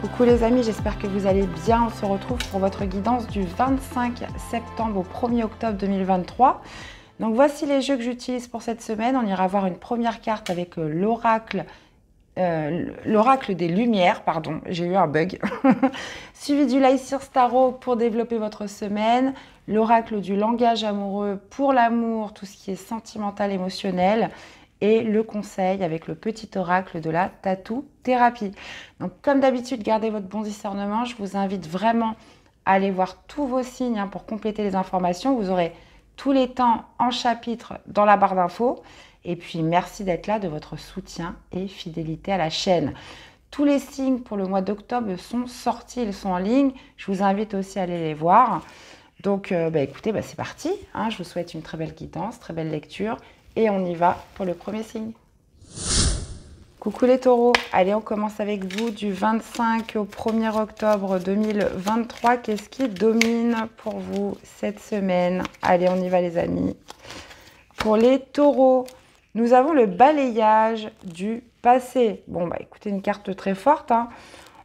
Coucou les amis, j'espère que vous allez bien. On se retrouve pour votre guidance du 25 septembre au 1er octobre 2023. Donc voici les jeux que j'utilise pour cette semaine. On ira voir une première carte avec l'oracle des Lumières, pardon, j'ai eu un bug. Suivi du Lycurgus Tarot pour développer votre semaine, l'oracle du langage amoureux pour l'amour, tout ce qui est sentimental, émotionnel, et le conseil avec le petit oracle de la tattoo thérapie. Donc comme d'habitude, gardez votre bon discernement. Je vous invite vraiment à aller voir tous vos signes pour compléter les informations. Vous aurez tous les temps en chapitre dans la barre d'infos. Et puis merci d'être là, de votre soutien et fidélité à la chaîne. Tous les signes pour le mois d'octobre sont sortis, ils sont en ligne. Je vous invite aussi à aller les voir. Donc écoutez, c'est parti. Je vous souhaite une très belle guidance, très belle lecture. Et on y va pour le premier signe. Coucou les taureaux, allez on commence avec vous du 25 au 1er octobre 2023. Qu'est-ce qui domine pour vous cette semaine? Allez on y va les amis. Pour les taureaux, nous avons le balayage du passé. Bon écoutez, une carte très forte.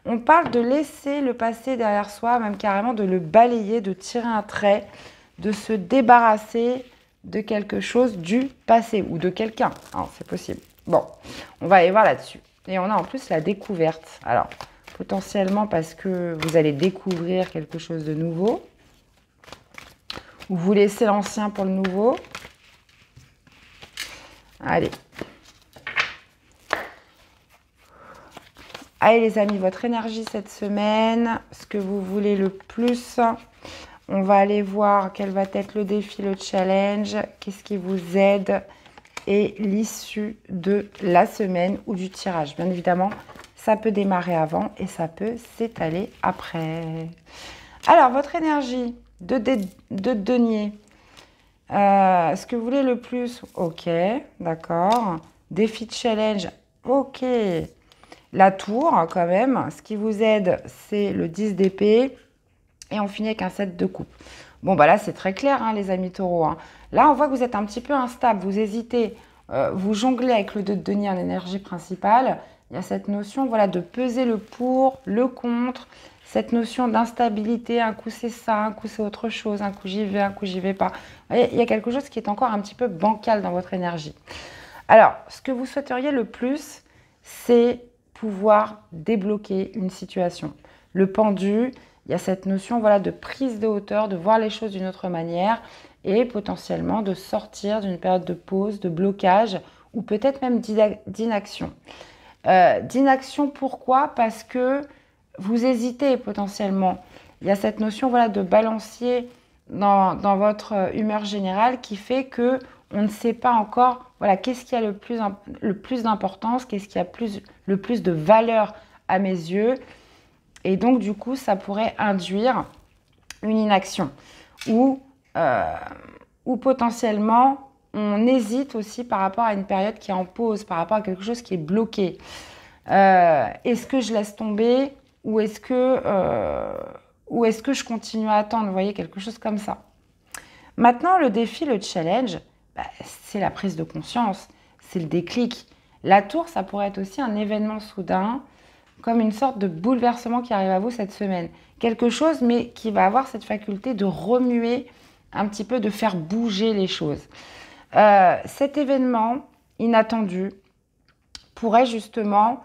On parle de laisser le passé derrière soi, même carrément de le balayer, de tirer un trait, de se débarrasser de quelque chose du passé ou de quelqu'un. C'est possible. Bon, on va aller voir là-dessus. Et on a en plus la découverte. Alors, potentiellement parce que vous allez découvrir quelque chose de nouveau. Ou vous laissez l'ancien pour le nouveau. Allez. Allez les amis, votre énergie cette semaine, ce que vous voulez le plus. On va aller voir quel va être le défi, le challenge, qu'est-ce qui vous aide et l'issue de la semaine ou du tirage. Bien évidemment, ça peut démarrer avant et ça peut s'étaler après. Alors, votre énergie de denier, ce que vous voulez le plus, ok, d'accord. Défi challenge, ok. La tour, quand même, ce qui vous aide, c'est le 10 d'épée. Et on finit avec un 7 de coupe. Bon, là, c'est très clair, les amis taureaux. Là, on voit que vous êtes un petit peu instable. Vous hésitez. Vous jonglez avec le 2 de denier en énergie principale. Il y a cette notion de peser le pour, le contre. Cette notion d'instabilité. Un coup, c'est ça. Un coup, c'est autre chose. Un coup, j'y vais. Un coup, j'y vais pas. Vous voyez, il y a quelque chose qui est encore un petit peu bancal dans votre énergie. Alors, ce que vous souhaiteriez le plus, c'est pouvoir débloquer une situation. Le pendu. Il y a cette notion de prise de hauteur, de voir les choses d'une autre manière et potentiellement de sortir d'une période de pause, de blocage ou peut-être même d'inaction. D'inaction, pourquoi? Parce que vous hésitez potentiellement. Il y a cette notion de balancier dans votre humeur générale qui fait que on ne sait pas encore qu'est-ce qui a le plus d'importance, qu'est-ce qui a le plus de valeur à mes yeux. Et donc, du coup, ça pourrait induire une inaction ou potentiellement, on hésite aussi par rapport à une période qui est en pause, par rapport à quelque chose qui est bloqué. Est-ce que je laisse tomber ou est-ce que je continue à attendre? Vous voyez, quelque chose comme ça. Maintenant, le défi, le challenge, c'est la prise de conscience, c'est le déclic. La tour, ça pourrait être aussi un événement soudain, comme une sorte de bouleversement qui arrive à vous cette semaine. Quelque chose, mais qui va avoir cette faculté de remuer un petit peu, de faire bouger les choses. Cet événement inattendu pourrait justement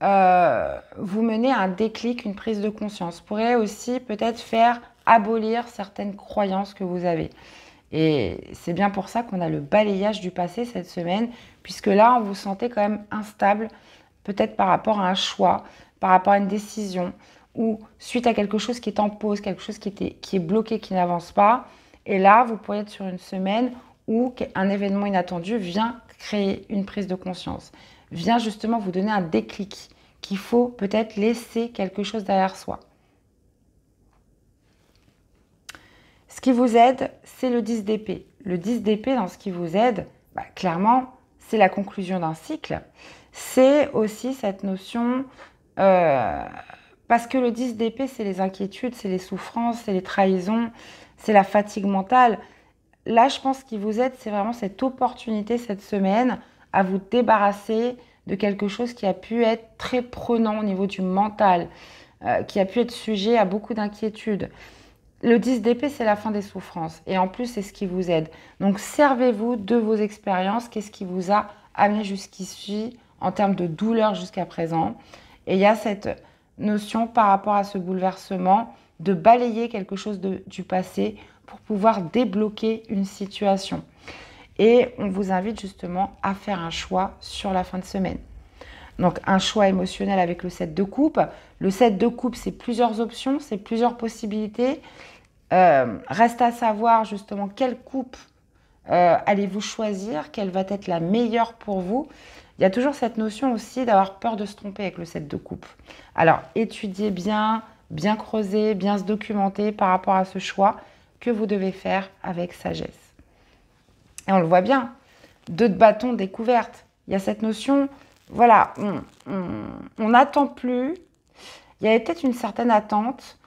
vous mener à un déclic, une prise de conscience. Pourrait aussi peut-être faire abolir certaines croyances que vous avez. Et c'est bien pour ça qu'on a le balayage du passé cette semaine, puisque là, on vous sentez quand même instable, peut-être par rapport à un choix, par rapport à une décision, ou suite à quelque chose qui est en pause, quelque chose qui est bloqué, qui n'avance pas. Et là, vous pourriez être sur une semaine où un événement inattendu vient créer une prise de conscience, vient justement vous donner un déclic, qu'il faut peut-être laisser quelque chose derrière soi. Ce qui vous aide, c'est le 10 d'épée. Le 10 d'épée, dans ce qui vous aide, clairement, c'est la conclusion d'un cycle. C'est aussi cette notion, parce que le 10 d'épée, c'est les inquiétudes, c'est les souffrances, c'est les trahisons, c'est la fatigue mentale. Là, je pense qu'il vous aide, c'est vraiment cette opportunité cette semaine à vous débarrasser de quelque chose qui a pu être très prenant au niveau du mental, qui a pu être sujet à beaucoup d'inquiétudes. Le 10 d'épée, c'est la fin des souffrances. Et en plus, c'est ce qui vous aide. Donc, servez-vous de vos expériences. Qu'est-ce qui vous a amené jusqu'ici en termes de douleur jusqu'à présent? Et il y a cette notion par rapport à ce bouleversement de balayer quelque chose du passé pour pouvoir débloquer une situation. Et on vous invite justement à faire un choix sur la fin de semaine. Donc, un choix émotionnel avec le 7 de coupe. Le 7 de coupe, c'est plusieurs options, c'est plusieurs possibilités. Reste à savoir justement quelle coupe allez-vous choisir, quelle va être la meilleure pour vous. Il y a toujours cette notion aussi d'avoir peur de se tromper avec le 7 de coupe. Alors, étudiez bien, bien creuser, bien se documenter par rapport à ce choix que vous devez faire avec sagesse. Et on le voit bien, 2 de bâton découverte. Il y a cette notion, voilà, on n'attend plus. Il y avait peut-être une certaine attente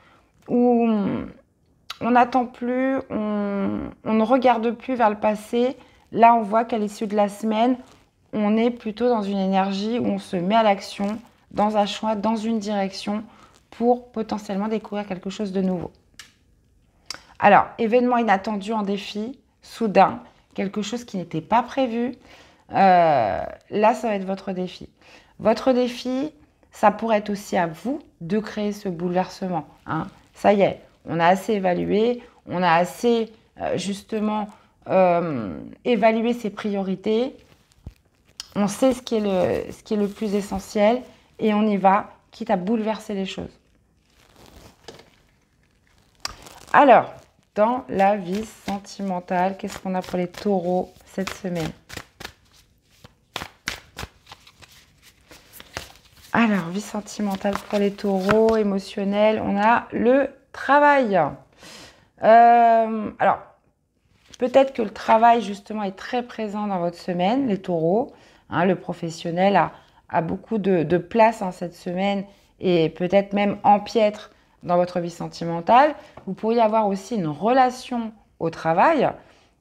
où on n'attend plus, on ne regarde plus vers le passé. Là, on voit qu'à l'issue de la semaine, on est plutôt dans une énergie où on se met à l'action, dans un choix, dans une direction pour potentiellement découvrir quelque chose de nouveau. Alors, événement inattendu en défi, soudain, quelque chose qui n'était pas prévu. Là, ça va être votre défi. Votre défi, ça pourrait être aussi à vous de créer ce bouleversement. Hein. Ça y est, on a assez évalué, on a assez justement évalué ses priorités. On sait ce qui est le plus essentiel et on y va, quitte à bouleverser les choses. Alors, dans la vie sentimentale, qu'est-ce qu'on a pour les taureaux cette semaine? Alors, vie sentimentale pour les taureaux, émotionnelle, on a le travail. Alors, peut-être que le travail, justement, est très présent dans votre semaine, les taureaux. Hein, le professionnel a beaucoup de place cette semaine et peut-être même empiètre dans votre vie sentimentale. Vous pourriez avoir aussi une relation au travail.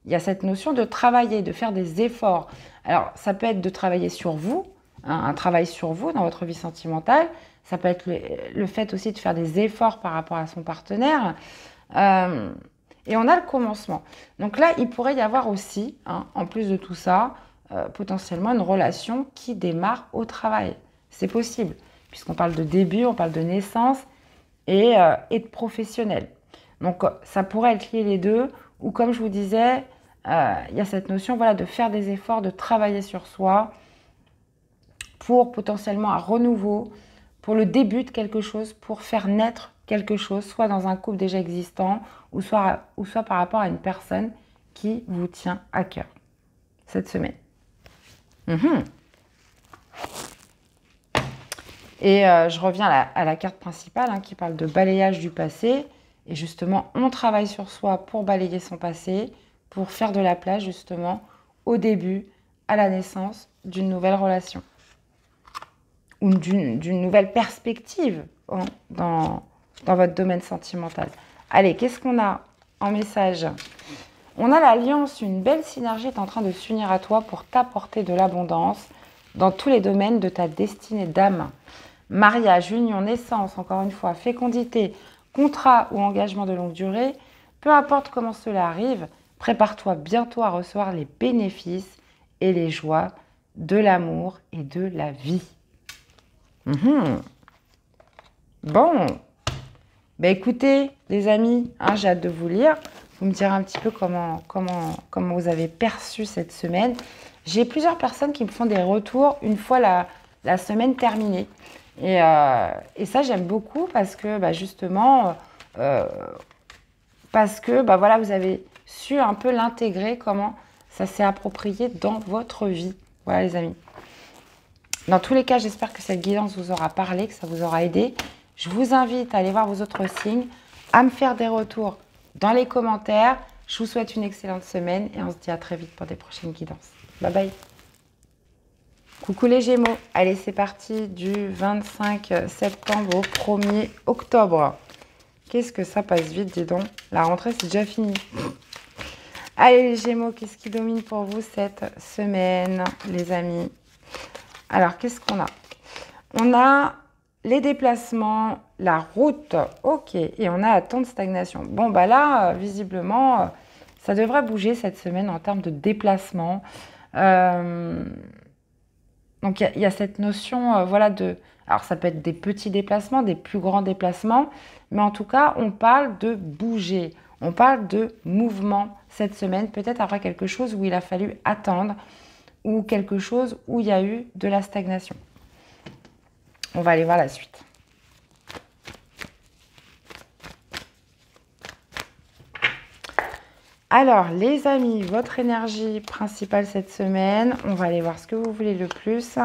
Il y a cette notion de travailler, de faire des efforts. Alors, ça peut être de travailler sur vous, hein, un travail sur vous dans votre vie sentimentale. Ça peut être le fait aussi de faire des efforts par rapport à son partenaire. Et on a le commencement. Donc là, il pourrait y avoir aussi, hein, en plus de tout ça, potentiellement une relation qui démarre au travail. C'est possible, puisqu'on parle de début, on parle de naissance et de professionnel. Donc, ça pourrait être lié les deux, ou comme je vous disais, il y a cette notion voilà, de faire des efforts, de travailler sur soi pour potentiellement un renouveau, pour le début de quelque chose, pour faire naître quelque chose, soit dans un couple déjà existant, ou soit par rapport à une personne qui vous tient à cœur cette semaine. Et je reviens à la carte principale hein, qui parle de balayage du passé. Et justement, on travaille sur soi pour balayer son passé, pour faire de la place justement au début, à la naissance d'une nouvelle relation. Ou d'une nouvelle perspective hein, dans votre domaine sentimental. Allez, qu'est-ce qu'on a en message? On a l'alliance, une belle synergie est en train de s'unir à toi pour t'apporter de l'abondance dans tous les domaines de ta destinée d'âme. Mariage, union, naissance, encore une fois, fécondité, contrat ou engagement de longue durée, peu importe comment cela arrive, prépare-toi bientôt à recevoir les bénéfices et les joies de l'amour et de la vie. Bon, écoutez les amis, hein, j'ai hâte de vous lire. Vous me direz un petit peu comment vous avez perçu cette semaine. J'ai plusieurs personnes qui me font des retours une fois la semaine terminée. Et ça, j'aime beaucoup parce que justement, voilà, vous avez su un peu l'intégrer, comment ça s'est approprié dans votre vie. Voilà les amis. Dans tous les cas, j'espère que cette guidance vous aura parlé, que ça vous aura aidé. Je vous invite à aller voir vos autres signes, à me faire des retours dans les commentaires. Je vous souhaite une excellente semaine et on se dit à très vite pour des prochaines guidances. Bye bye. Coucou les Gémeaux. Allez, c'est parti du 25 septembre au 1er octobre. Qu'est-ce que ça passe vite, dis donc. La rentrée, c'est déjà fini. Allez les Gémeaux, qu'est-ce qui domine pour vous cette semaine, les amis? Alors, qu'est-ce qu'on a? On a les déplacements, la route. Ok, et on a un temps de stagnation. Bon, bah là, visiblement, ça devrait bouger cette semaine en termes de déplacement. Donc, il y a cette notion, voilà, de... Alors, ça peut être des petits déplacements, des plus grands déplacements, mais en tout cas, on parle de bouger. On parle de mouvement cette semaine. Peut-être après quelque chose où il a fallu attendre ou quelque chose où il y a eu de la stagnation. On va aller voir la suite. Alors, les amis, votre énergie principale cette semaine, on va aller voir ce que vous voulez le plus.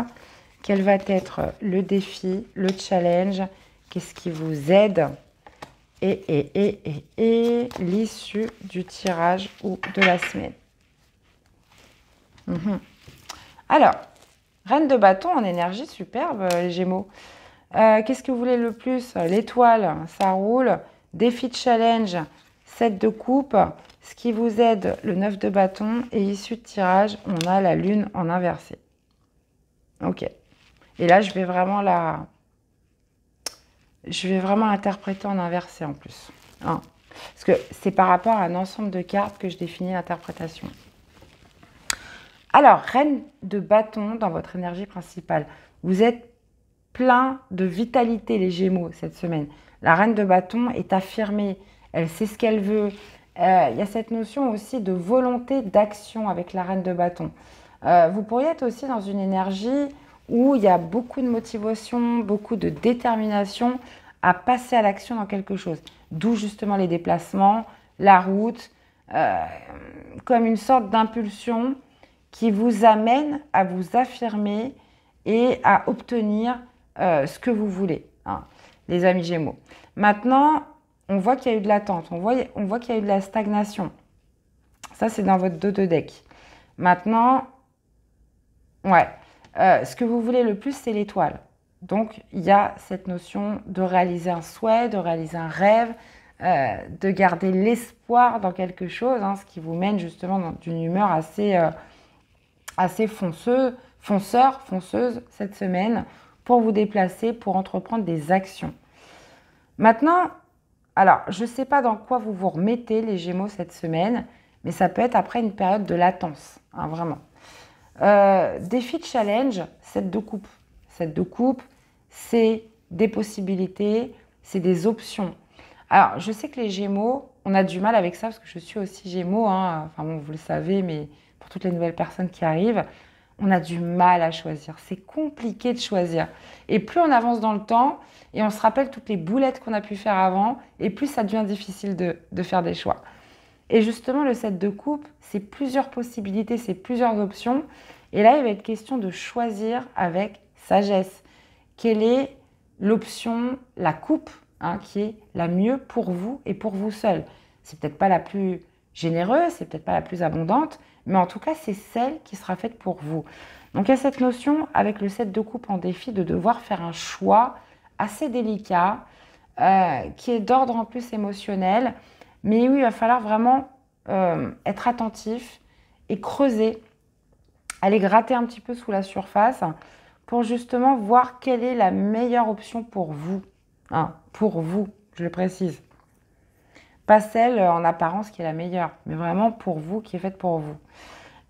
Quel va être le défi, le challenge? Qu'est-ce qui vous aide? Et l'issue du tirage ou de la semaine. Alors, reine de bâton en énergie, superbe, les Gémeaux. Qu'est-ce que vous voulez le plus? L'étoile, ça roule. Défi de challenge, 7 de coupe. Ce qui vous aide, le 9 de bâton. Et issue de tirage, on a la lune en inversé. Ok. Et là, je vais vraiment l'interpréter en inversé en plus. Hein. Parce que c'est par rapport à un ensemble de cartes que je définis l'interprétation. Alors, reine de bâton dans votre énergie principale. Vous êtes plein de vitalité, les Gémeaux, cette semaine. La reine de bâton est affirmée. Elle sait ce qu'elle veut. Il y a cette notion aussi de volonté d'action avec la reine de bâton. Vous pourriez être aussi dans une énergie où il y a beaucoup de motivation, beaucoup de détermination à passer à l'action dans quelque chose. D'où justement les déplacements, la route, comme une sorte d'impulsion qui vous amène à vous affirmer et à obtenir ce que vous voulez, hein, les amis Gémeaux. Maintenant, on voit qu'il y a eu de l'attente, on voit qu'il y a eu de la stagnation. Ça, c'est dans votre dos de deck. Maintenant, ouais, ce que vous voulez le plus, c'est l'étoile. Donc, il y a cette notion de réaliser un souhait, de réaliser un rêve, de garder l'espoir dans quelque chose, hein, ce qui vous mène justement dans une humeur assez fonceuse cette semaine pour vous déplacer, pour entreprendre des actions. Maintenant, alors, je ne sais pas dans quoi vous vous remettez, les Gémeaux, cette semaine, mais ça peut être après une période de latence, hein, vraiment. Défi de challenge, 7 de coupe. 7 de coupe, c'est des possibilités, c'est des options. Alors, je sais que les Gémeaux, on a du mal avec ça, parce que je suis aussi Gémeaux, hein, enfin bon, vous le savez, mais pour toutes les nouvelles personnes qui arrivent, on a du mal à choisir. C'est compliqué de choisir. Et plus on avance dans le temps, et on se rappelle toutes les boulettes qu'on a pu faire avant, et plus ça devient difficile de faire des choix. Et justement, le 7 de coupe, c'est plusieurs possibilités, c'est plusieurs options. Et là, il va être question de choisir avec sagesse. Quelle est l'option, la coupe, hein, qui est la mieux pour vous et pour vous seul? C'est peut-être pas la plus généreuse, c'est peut-être pas la plus abondante, mais en tout cas, c'est celle qui sera faite pour vous. Donc, il y a cette notion, avec le 7 de coupe en défi, de devoir faire un choix assez délicat, qui est d'ordre en plus émotionnel, mais oui, il va falloir vraiment être attentif et creuser, aller gratter un petit peu sous la surface pour justement voir quelle est la meilleure option pour vous. Hein, pour vous, je le précise. Pas celle en apparence qui est la meilleure, mais vraiment pour vous, qui est faite pour vous.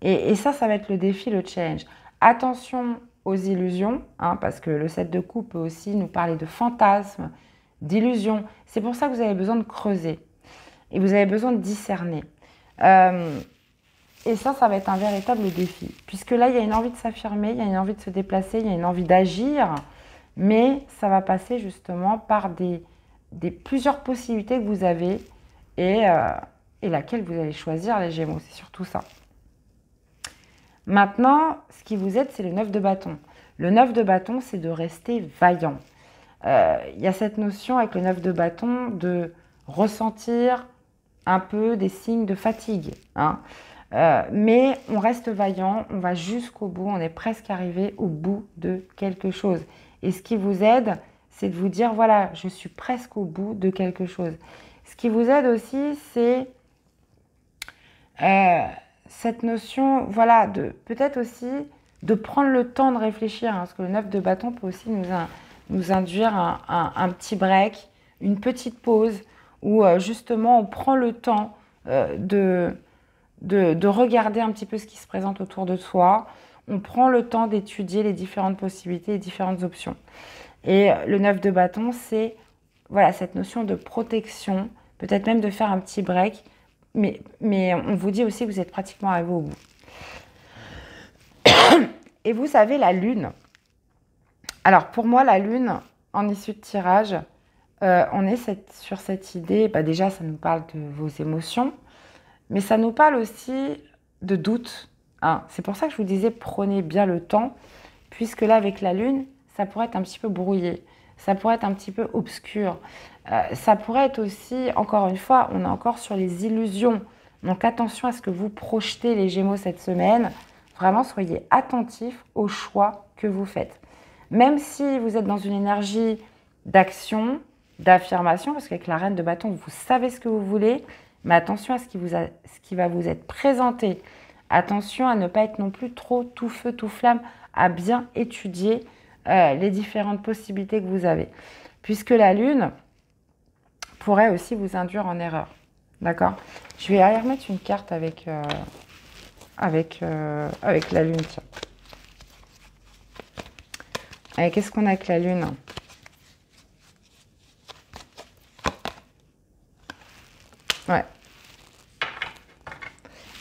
Et ça va être le défi, le challenge. Attention aux illusions, hein, parce que le 7 de coupe peut aussi nous parler de fantasmes, d'illusions. C'est pour ça que vous avez besoin de creuser. Et vous avez besoin de discerner. Et ça va être un véritable défi. Puisque là, il y a une envie de s'affirmer, il y a une envie de se déplacer, il y a une envie d'agir. Mais ça va passer justement par plusieurs possibilités que vous avez et laquelle vous allez choisir, les Gémeaux. C'est surtout ça. Maintenant, ce qui vous aide, c'est le 9 de bâton. Le 9 de bâton, c'est de rester vaillant. Il y a cette notion avec le 9 de bâton de ressentir un peu des signes de fatigue. Hein. Mais on reste vaillant, on va jusqu'au bout, on est presque arrivé au bout de quelque chose. Et ce qui vous aide, c'est de vous dire, voilà, je suis presque au bout de quelque chose. Ce qui vous aide aussi, c'est cette notion, voilà, de peut-être aussi de prendre le temps de réfléchir. Hein, parce que le 9 de bâton peut aussi nous induire un petit break, une petite pause où justement on prend le temps de regarder un petit peu ce qui se présente autour de soi. On prend le temps d'étudier les différentes possibilités, les différentes options. Et le 9 de bâton, c'est voilà, cette notion de protection, peut-être même de faire un petit break, mais on vous dit aussi que vous êtes pratiquement arrivé au bout. Et vous savez, la lune. Alors pour moi, la lune, en issue de tirage, on est sur cette idée, déjà ça nous parle de vos émotions, mais ça nous parle aussi de doute. Hein. C'est pour ça que je vous disais, prenez bien le temps, puisque là, avec la lune, ça pourrait être un petit peu brouillé, ça pourrait être un petit peu obscur. Ça pourrait être aussi, encore une fois, on est encore sur les illusions. Donc attention à ce que vous projetez les Gémeaux cette semaine. Vraiment, soyez attentifs aux choix que vous faites. Même si vous êtes dans une énergie d'action, d'affirmation, parce qu'avec la reine de bâton, vous savez ce que vous voulez, mais attention à ce qui va vous être présenté. Attention à ne pas être non plus trop tout feu, tout flamme, à bien étudier les différentes possibilités que vous avez. Puisque la lune pourrait aussi vous induire en erreur. D'accord? Je vais aller remettre une carte avec la lune. Tiens. Allez, qu'est-ce qu'on a avec la lune? Ouais.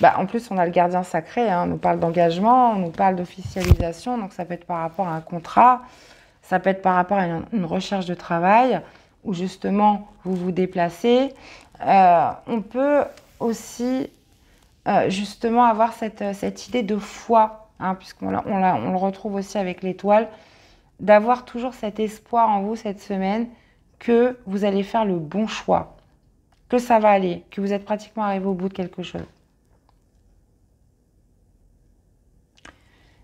En plus, on a le gardien sacré, hein, on nous parle d'engagement, on nous parle d'officialisation, donc ça peut être par rapport à un contrat, ça peut être par rapport à une recherche de travail, où justement vous vous déplacez. On peut aussi justement avoir cette idée de foi, hein, puisqu'on le retrouve aussi avec l'étoile, d'avoir toujours cet espoir en vous cette semaine que vous allez faire le bon choix, que ça va aller, que vous êtes pratiquement arrivé au bout de quelque chose.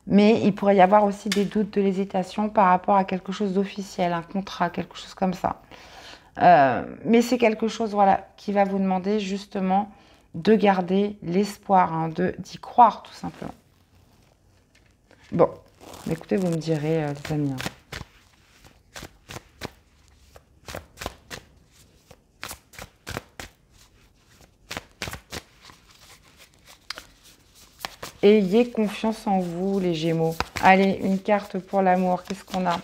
Mais il pourrait y avoir aussi des doutes, de l'hésitation par rapport à quelque chose d'officiel, un contrat, quelque chose comme ça. Mais c'est quelque chose qui va vous demander justement de garder l'espoir, hein, d'y croire tout simplement. Bon, écoutez, vous me direz, les amis. Hein. Ayez confiance en vous, les Gémeaux. Allez, une carte pour l'amour. Qu'est-ce qu'on a?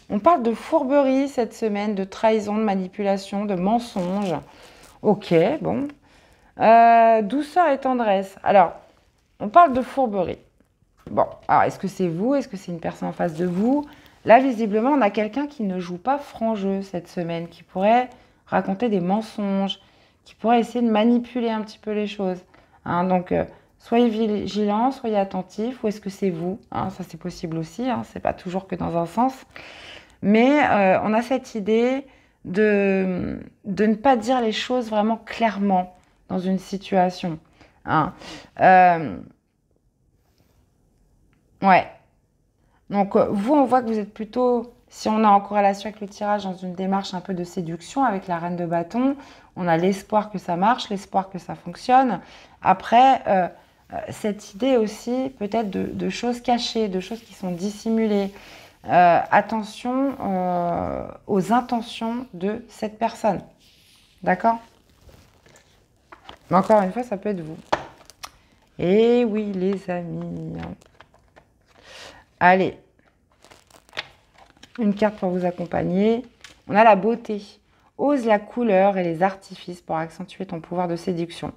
On parle de fourberie cette semaine, de trahison, de manipulation, de mensonge. Ok, bon. Douceur et tendresse. Alors, on parle de fourberie. Bon, alors est-ce que c'est vous? Est-ce que c'est une personne en face de vous? Là, visiblement, on a quelqu'un qui ne joue pas franc jeu cette semaine, qui pourrait raconter des mensonges, qui pourrait essayer de manipuler un petit peu les choses. Hein, donc, soyez vigilants, soyez attentifs. Ou est-ce que c'est vous? Hein, ça, c'est possible aussi. Hein, c'est pas toujours que dans un sens. Mais on a cette idée de ne pas dire les choses vraiment clairement dans une situation. Hein. Ouais. Donc, vous, on voit que vous êtes plutôt, si on est en corrélation avec le tirage, dans une démarche un peu de séduction avec la reine de bâton. On a l'espoir que ça marche, l'espoir que ça fonctionne. Après, cette idée aussi, peut-être de choses cachées, de choses qui sont dissimulées. Attention aux intentions de cette personne. D'accord? Mais encore une fois, ça peut être vous. Et oui, les amis. Allez. Une carte pour vous accompagner. On a la beauté. Ose la couleur et les artifices pour accentuer ton pouvoir de séduction.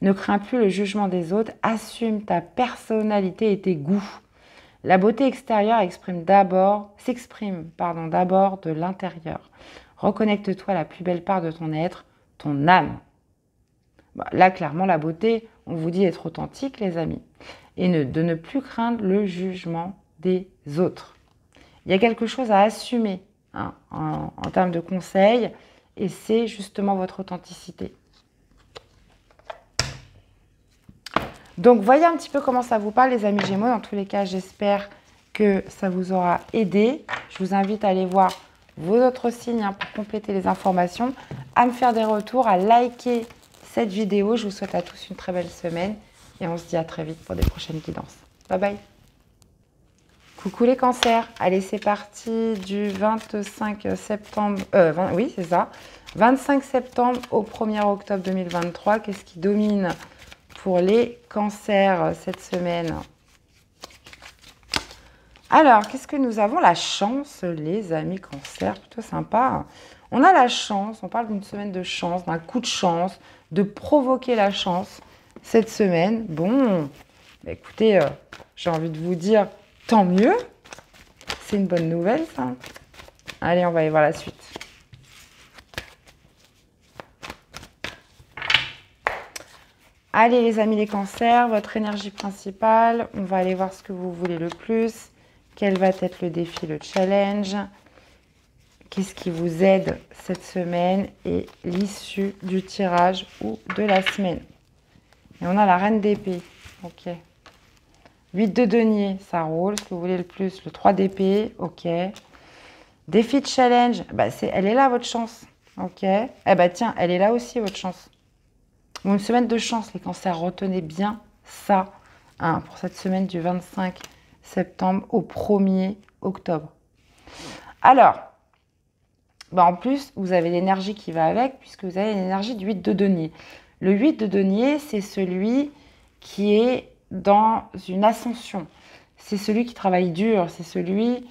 Ne crains plus le jugement des autres. Assume ta personnalité et tes goûts. La beauté extérieure s'exprime d'abord de l'intérieur. Reconnecte-toi à la plus belle part de ton être, ton âme. Là, clairement, la beauté, on vous dit d'être authentique, les amis, et de ne plus craindre le jugement des autres. Il y a quelque chose à assumer hein, en termes de conseils, et c'est justement votre authenticité. Donc, voyez un petit peu comment ça vous parle, les amis Gémeaux. Dans tous les cas, j'espère que ça vous aura aidé. Je vous invite à aller voir vos autres signes hein, pour compléter les informations, à me faire des retours, à liker cette vidéo. Je vous souhaite à tous une très belle semaine et on se dit à très vite pour des prochaines guidances. Bye bye. Coucou les cancers. Allez, c'est parti du 25 septembre. Oui, c'est ça. 25 septembre au 1er octobre 2023. Qu'est-ce qui domine pour les cancers cette semaine? Alors, qu'est-ce que nous avons? La chance, les amis cancers. Plutôt sympa. On a la chance. On parle d'une semaine de chance, d'un coup de chance, de provoquer la chance cette semaine. Bon, bah, écoutez, j'ai envie de vous dire... Tant mieux, c'est une bonne nouvelle ça. Allez, on va aller voir la suite. Allez les amis les cancers, votre énergie principale, on va aller voir ce que vous voulez le plus. Quel va être le défi, le challenge? Qu'est-ce qui vous aide cette semaine et l'issue du tirage ou de la semaine? Et on a la reine d'épée, ok. 8 de denier, ça roule. Ce que vous voulez le plus, le 3 d'épée, ok. Défi de challenge, bah elle est là votre chance, ok. Eh bah tiens, elle est là aussi votre chance. Bon, une semaine de chance, les cancers, retenez bien ça hein, pour cette semaine du 25 septembre au 1er octobre. Alors, bah en plus, vous avez l'énergie qui va avec, puisque vous avez l'énergie du 8 de denier. Le 8 de denier, c'est celui qui est dans une ascension. C'est celui qui travaille dur, c'est celui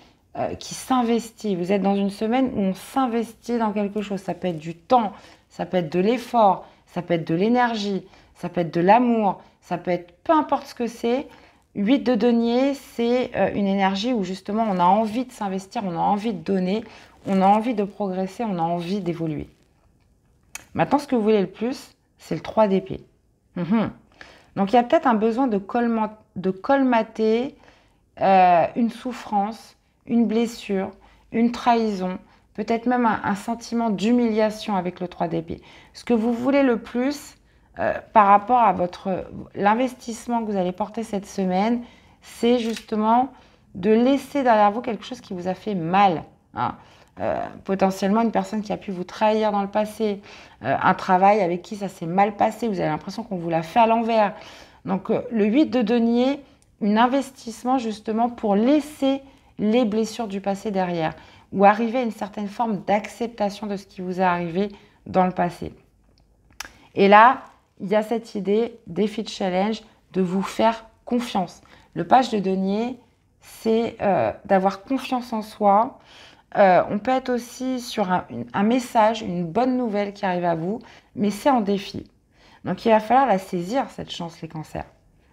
qui s'investit. Vous êtes dans une semaine où on s'investit dans quelque chose. Ça peut être du temps, ça peut être de l'effort, ça peut être de l'énergie, ça peut être de l'amour, ça peut être peu importe ce que c'est. 8 de denier, c'est une énergie où justement on a envie de s'investir, on a envie de donner, on a envie de progresser, on a envie d'évoluer. Maintenant, ce que vous voulez le plus, c'est le 3 d'épée. Donc, il y a peut-être un besoin de colmater une souffrance, une blessure, une trahison, peut-être même un sentiment d'humiliation avec le 3 d'épée. Ce que vous voulez le plus par rapport à l'investissement que vous allez porter cette semaine, c'est justement de laisser derrière vous quelque chose qui vous a fait mal. Hein. Potentiellement une personne qui a pu vous trahir dans le passé, un travail avec qui ça s'est mal passé, vous avez l'impression qu'on vous l'a fait à l'envers. Donc le 8 de denier, un investissement justement pour laisser les blessures du passé derrière ou arriver à une certaine forme d'acceptation de ce qui vous est arrivé dans le passé. Et là, il y a cette idée, défi de challenge, de vous faire confiance. Le page de denier, c'est d'avoir confiance en soi. On peut être aussi sur un message, une bonne nouvelle qui arrive à vous, mais c'est en défi. Donc, il va falloir la saisir, cette chance, les cancers.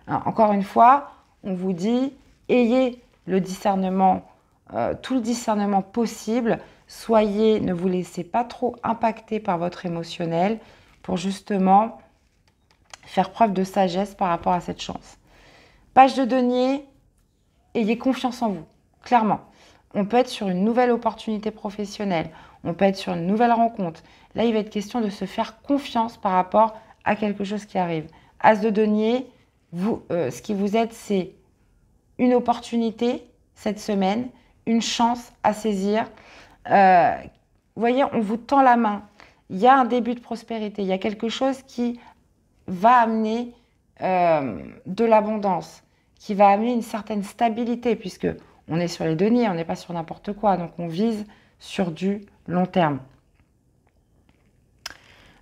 Hein, encore une fois, on vous dit, ayez le discernement, tout le discernement possible. Ne vous laissez pas trop impacter par votre émotionnel pour justement faire preuve de sagesse par rapport à cette chance. Page de denier, ayez confiance en vous, clairement. On peut être sur une nouvelle opportunité professionnelle, on peut être sur une nouvelle rencontre. Là, il va être question de se faire confiance par rapport à quelque chose qui arrive. As de denier, ce qui vous aide, c'est une opportunité cette semaine, une chance à saisir. Vous voyez, on vous tend la main. Il y a un début de prospérité, il y a quelque chose qui va amener de l'abondance, qui va amener une certaine stabilité, puisque on est sur les deniers, on n'est pas sur n'importe quoi, donc on vise sur du long terme.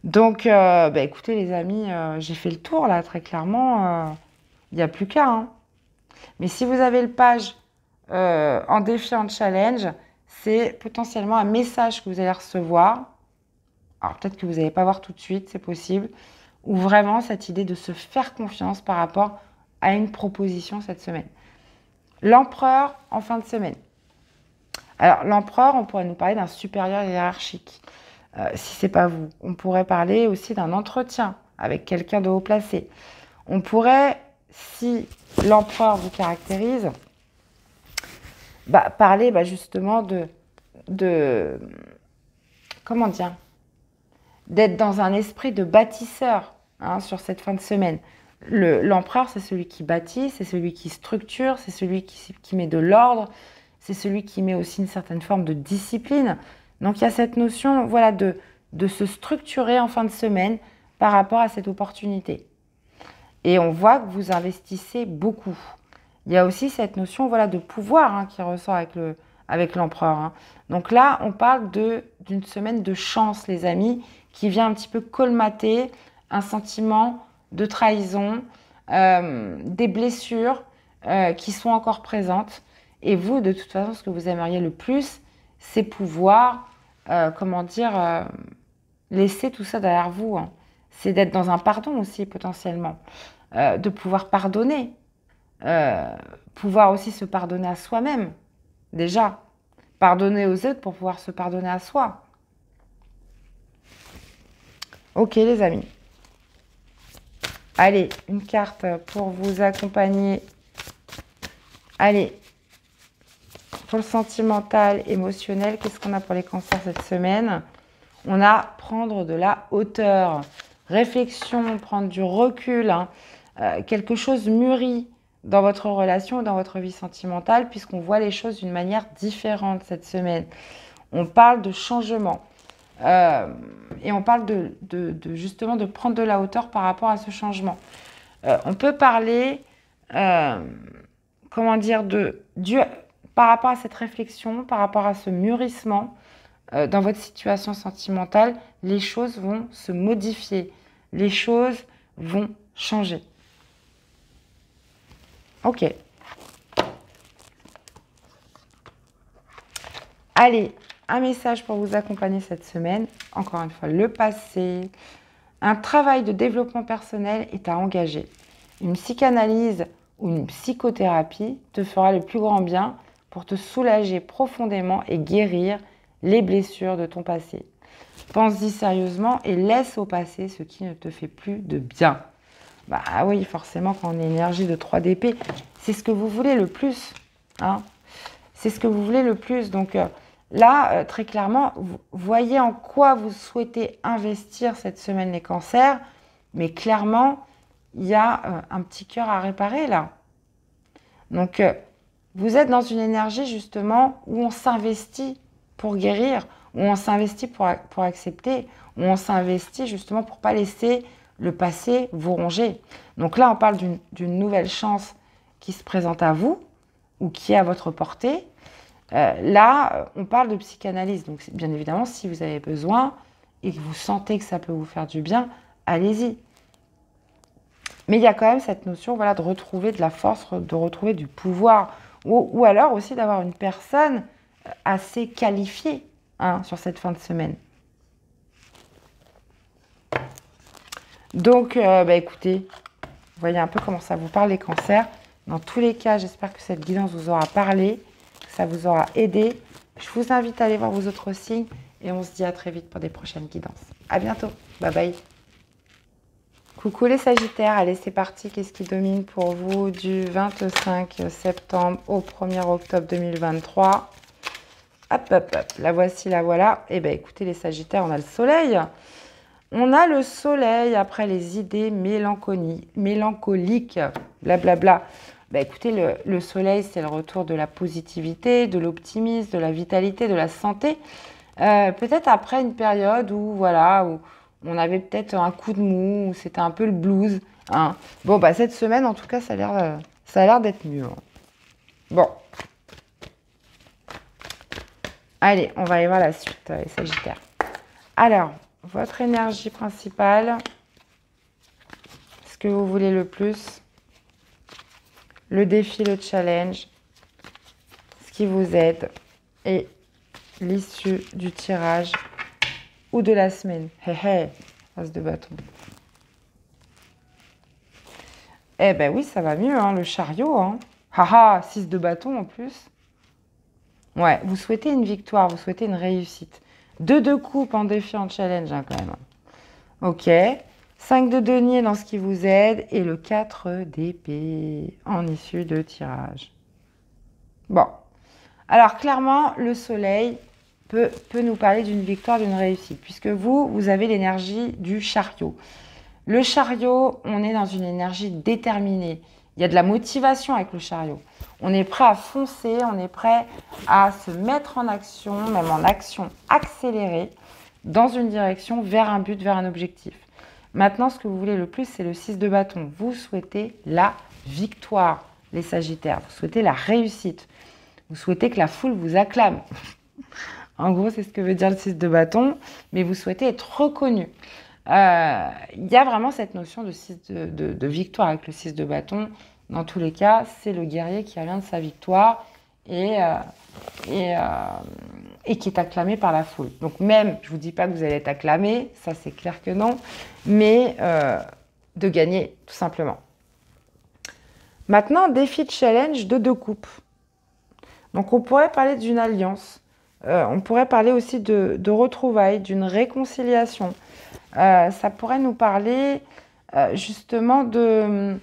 Donc, écoutez les amis, j'ai fait le tour là, très clairement, il n'y a plus qu'à. Hein. Mais si vous avez le page en défi, en challenge, c'est potentiellement un message que vous allez recevoir. Alors peut-être que vous n'allez pas voir tout de suite, c'est possible. Ou vraiment cette idée de se faire confiance par rapport à une proposition cette semaine. L'empereur en fin de semaine. Alors, l'empereur, on pourrait nous parler d'un supérieur hiérarchique. Si ce n'est pas vous. On pourrait parler aussi d'un entretien avec quelqu'un de haut placé. On pourrait, si l'empereur vous caractérise, parler justement comment dire, d'être dans un esprit de bâtisseur hein, sur cette fin de semaine. L'empereur, c'est celui qui bâtit, c'est celui qui structure, c'est celui qui met de l'ordre, c'est celui qui met aussi une certaine forme de discipline. Donc, il y a cette notion voilà, de se structurer en fin de semaine par rapport à cette opportunité. Et on voit que vous investissez beaucoup. il y a aussi cette notion voilà, de pouvoir hein, qui ressort avec l'empereur. Hein. Donc là, on parle d'une semaine de chance, les amis, qui vient un petit peu colmater un sentiment de trahison, des blessures qui sont encore présentes. Et vous, de toute façon, ce que vous aimeriez le plus, c'est pouvoir, laisser tout ça derrière vous. Hein. C'est d'être dans un pardon aussi, potentiellement. De pouvoir pardonner. Pouvoir aussi se pardonner à soi-même, déjà. Pardonner aux autres pour pouvoir se pardonner à soi. Ok, les amis. Allez, une carte pour vous accompagner. Allez, pour le sentimental, émotionnel, qu'est-ce qu'on a pour les cancers cette semaine? On a prendre de la hauteur, réflexion, prendre du recul, hein, quelque chose mûrit dans votre relation, dans votre vie sentimentale, puisqu'on voit les choses d'une manière différente cette semaine. On parle de changement et on parle justement de prendre de la hauteur par rapport à ce changement. On peut parler, par rapport à cette réflexion, par rapport à ce mûrissement, dans votre situation sentimentale, les choses vont se modifier, les choses vont changer. Ok. Allez, un message pour vous accompagner cette semaine. Encore une fois, le passé. Un travail de développement personnel est à engager. Une psychanalyse ou une psychothérapie te fera le plus grand bien pour te soulager profondément et guérir les blessures de ton passé. Pense-y sérieusement et laisse au passé ce qui ne te fait plus de bien. Bah oui, forcément, quand on est énergie de 3 d'épée, c'est ce que vous voulez le plus. Hein, c'est ce que vous voulez le plus. Donc là, très clairement, vous voyez en quoi vous souhaitez investir cette semaine les cancers. Mais clairement, il y a un petit cœur à réparer là. Donc, vous êtes dans une énergie justement où on s'investit pour guérir, où on s'investit pour accepter, où on s'investit justement pour ne pas laisser le passé vous ronger. Donc là, on parle d'une nouvelle chance qui se présente à vous ou qui est à votre portée. Là, on parle de psychanalyse. Donc, bien évidemment, si vous avez besoin et que vous sentez que ça peut vous faire du bien, allez-y. Mais il y a quand même cette notion voilà, de retrouver de la force, de retrouver du pouvoir. Ou alors aussi d'avoir une personne assez qualifiée hein, sur cette fin de semaine. Donc, écoutez, vous voyez un peu comment ça vous parle les cancers. Dans tous les cas, j'espère que cette guidance vous aura parlé, que ça vous aura aidé. Je vous invite à aller voir vos autres signes et on se dit à très vite pour des prochaines guidances. À bientôt. Bye bye. Coucou les Sagittaires. Allez, c'est parti. Qu'est-ce qui domine pour vous du 25 septembre au 1er octobre 2023? Hop, hop, hop. La voici, la voilà. Eh bien, écoutez les Sagittaires, on a le soleil. On a le soleil après les idées mélancoliques, blablabla. Écoutez, le soleil, c'est le retour de la positivité, de l'optimisme, de la vitalité, de la santé. Peut-être après une période où on avait peut-être un coup de mou, où c'était un peu le blues. Hein. Bon, cette semaine, en tout cas, ça a l'air d'être mieux. Hein. Bon. Allez, on va aller voir la suite, les Sagittaires. Alors, votre énergie principale, ce que vous voulez le plus, le défi, le challenge, ce qui vous aide et l'issue du tirage ou de la semaine. As de bâton. Eh ben oui, ça va mieux, hein, le chariot. Hein. 6 de bâton en plus. Ouais, vous souhaitez une victoire, vous souhaitez une réussite. 2 de coupe en défi, en challenge, hein, quand même. Ok. 5 de denier dans ce qui vous aide. Et le 4 d'épée en issue de tirage. Bon. Alors, clairement, le soleil peut nous parler d'une victoire, d'une réussite. Puisque vous avez l'énergie du chariot. Le chariot, on est dans une énergie déterminée. Il y a de la motivation avec le chariot. On est prêt à foncer, on est prêt à se mettre en action, même en action accélérée, dans une direction, vers un but, vers un objectif. Maintenant, ce que vous voulez le plus, c'est le 6 de bâton. Vous souhaitez la victoire, les Sagittaires. Vous souhaitez la réussite. Vous souhaitez que la foule vous acclame. En gros, c'est ce que veut dire le 6 de bâton, mais vous souhaitez être reconnu. Il y a vraiment cette notion de victoire avec le 6 de bâton. Dans tous les cas, c'est le guerrier qui revient de sa victoire et qui est acclamé par la foule. Donc même, je ne vous dis pas que vous allez être acclamé, ça c'est clair que non, mais de gagner, tout simplement. Maintenant, défi de challenge de 2 coupes. Donc on pourrait parler d'une alliance. On pourrait parler aussi de retrouvailles, d'une réconciliation. Ça pourrait nous parler justement de...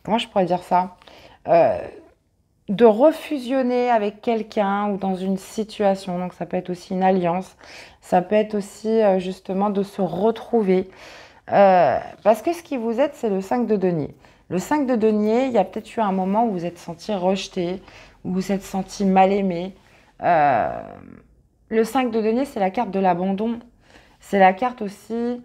Comment je pourrais dire ça de refusionner avec quelqu'un ou dans une situation. Donc ça peut être aussi une alliance. Ça peut être aussi justement de se retrouver. Parce que ce qui vous aide, c'est le 5 de denier. Le 5 de denier, il y a peut-être eu un moment où vous êtes senti rejeté, où vous êtes senti mal aimé. Le 5 de denier, c'est la carte de l'abandon. C'est la carte aussi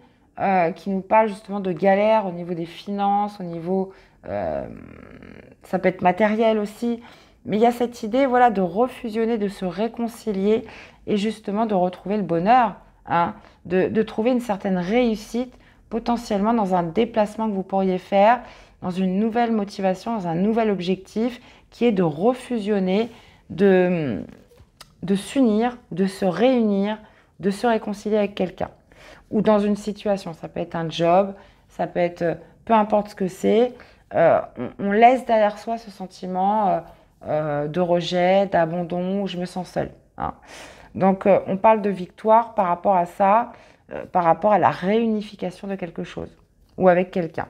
qui nous parle justement de galère au niveau des finances, au niveau... ça peut être matériel aussi. Mais il y a cette idée voilà, de refusionner, de se réconcilier et justement de retrouver le bonheur, hein, de trouver une certaine réussite potentiellement dans un déplacement que vous pourriez faire, dans une nouvelle motivation, dans un nouvel objectif qui est de refusionner, de s'unir, de se réunir, de se réconcilier avec quelqu'un. Ou dans une situation, ça peut être un job, ça peut être peu importe ce que c'est, on laisse derrière soi ce sentiment de rejet, d'abandon, où je me sens seule. Hein. Donc on parle de victoire par rapport à ça, par rapport à la réunification de quelque chose ou avec quelqu'un.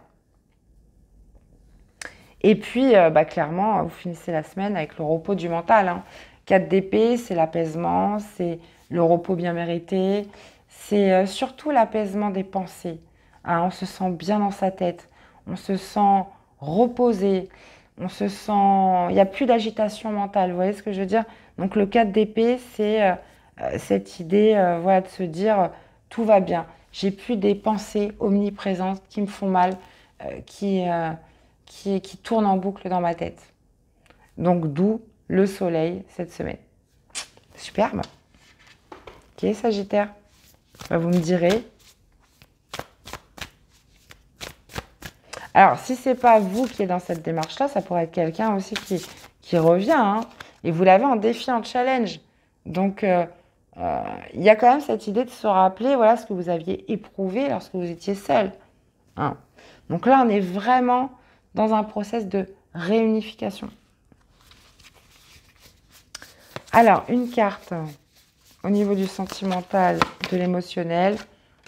Et puis, clairement, vous finissez la semaine avec le repos du mental. Hein. 4 d'épée, c'est l'apaisement, c'est le repos bien mérité, c'est surtout l'apaisement des pensées. Hein. On se sent bien dans sa tête, on se sent reposé, on se sent... Il n'y a plus d'agitation mentale, vous voyez ce que je veux dire? Donc le 4 d'épée, c'est cette idée voilà, de se dire tout va bien. J'ai plus des pensées omniprésentes qui me font mal, qui tournent en boucle dans ma tête. Donc d'où le soleil cette semaine. Superbe. Ok, Sagittaire. Vous me direz. Alors, si ce n'est pas vous qui êtes dans cette démarche-là, ça pourrait être quelqu'un aussi qui revient. Hein, et vous l'avez en défi, en challenge. Donc, il y a quand même cette idée de se rappeler voilà, ce que vous aviez éprouvé lorsque vous étiez seul. Hein. Donc là, on est vraiment dans un process de réunification. Alors, une carte au niveau du sentimental, de l'émotionnel.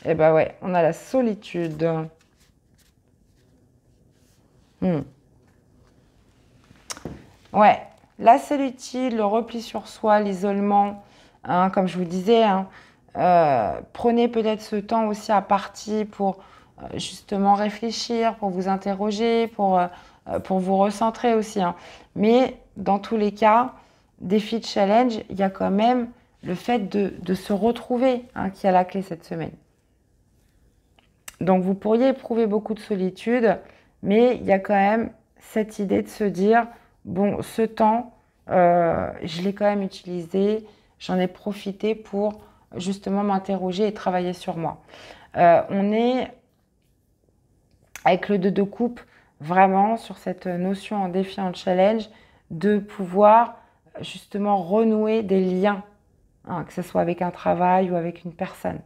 Eh ben ouais, on a la solitude. Ouais, la solitude, le repli sur soi, l'isolement, hein, comme je vous disais, hein, prenez peut-être ce temps aussi à partie pour justement réfléchir, pour vous interroger, pour vous recentrer aussi. Hein. Mais dans tous les cas, défi de challenge, il y a quand même le fait de se retrouver hein, qui a la clé cette semaine. Donc vous pourriez éprouver beaucoup de solitude, mais il y a quand même cette idée de se dire, bon, ce temps, je l'ai quand même utilisé, j'en ai profité pour justement m'interroger et travailler sur moi. On est, avec le 2 de coupe, vraiment sur cette notion en défi, en challenge, de pouvoir justement renouer des liens, hein, que ce soit avec un travail ou avec une personne.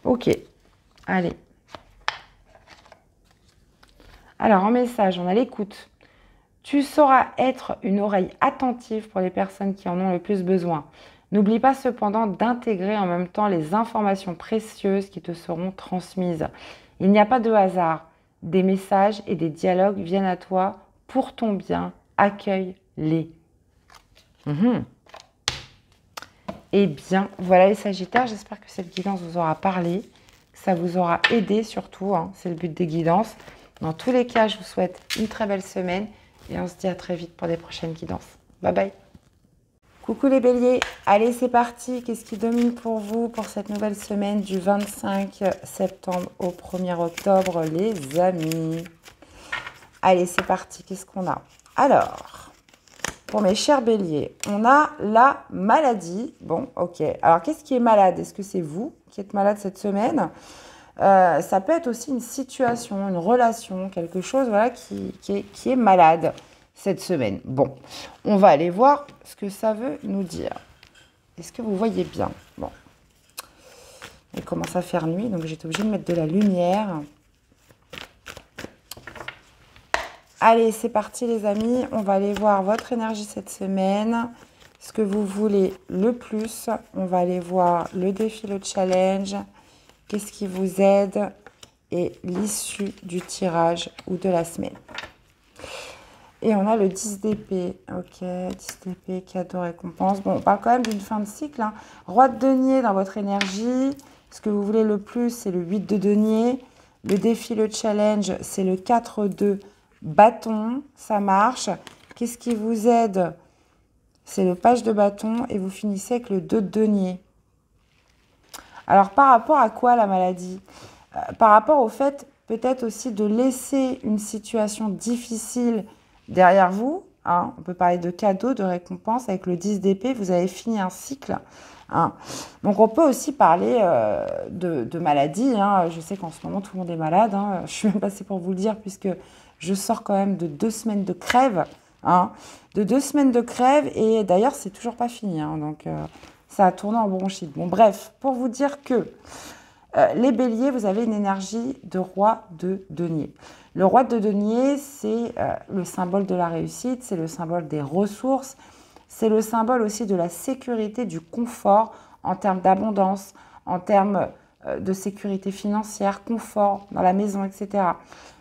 Ok, allez. Alors, en message, on a l'écoute. Tu sauras être une oreille attentive pour les personnes qui en ont le plus besoin. N'oublie pas cependant d'intégrer en même temps les informations précieuses qui te seront transmises. Il n'y a pas de hasard. Des messages et des dialogues viennent à toi pour ton bien. Accueille-les. Eh bien, voilà les Sagittaires. J'espère que cette guidance vous aura parlé, que ça vous aura aidé surtout. Hein, c'est le but des guidances. Dans tous les cas, je vous souhaite une très belle semaine et on se dit à très vite pour des prochaines guidances. Bye bye. Coucou les béliers, allez c'est parti, qu'est-ce qui domine pour vous pour cette nouvelle semaine du 25 septembre au 1er octobre les amis? Allez c'est parti, qu'est-ce qu'on a? Alors, pour mes chers béliers, on a la maladie. Bon, ok, alors qu'est-ce qui est malade? Est-ce que c'est vous qui êtes malade cette semaine? Ça peut être aussi une situation, une relation, quelque chose voilà, qui est malade cette semaine. Bon, on va aller voir ce que ça veut nous dire. Est-ce que vous voyez bien? Bon, il commence à faire nuit, donc j'étais obligée de mettre de la lumière. Allez, c'est parti les amis, on va aller voir votre énergie cette semaine, ce que vous voulez le plus. On va aller voir le défi, le challenge, qu'est-ce qui vous aide et l'issue du tirage ou de la semaine. Et on a le 10 d'épée. Ok, 10 d'épée, cadeau, récompense. Bon, on parle quand même d'une fin de cycle. Hein. Roi de denier dans votre énergie. Ce que vous voulez le plus, c'est le 8 de denier. Le défi, le challenge, c'est le 4 de bâton. Ça marche. Qu'est-ce qui vous aide? C'est le page de bâton. Et vous finissez avec le 2 de denier. Alors, par rapport à quoi la maladie? Par rapport au fait, peut-être aussi de laisser une situation difficile derrière vous, hein, on peut parler de cadeaux, de récompenses. Avec le 10 d'épée, vous avez fini un cycle. Hein. Donc, on peut aussi parler de maladie. Hein. Je sais qu'en ce moment, tout le monde est malade. Hein. Je suis même passée pour vous le dire, puisque je sors quand même de 2 semaines de crève. Hein. De 2 semaines de crève. Et d'ailleurs, c'est toujours pas fini. Hein. Donc, ça a tourné en bronchite. Bon, bref, pour vous dire que les béliers, vous avez une énergie de roi de denier. Le roi de denier, c'est le symbole de la réussite, c'est le symbole des ressources, c'est le symbole aussi de la sécurité, du confort en termes d'abondance, en termes de sécurité financière, confort dans la maison, etc.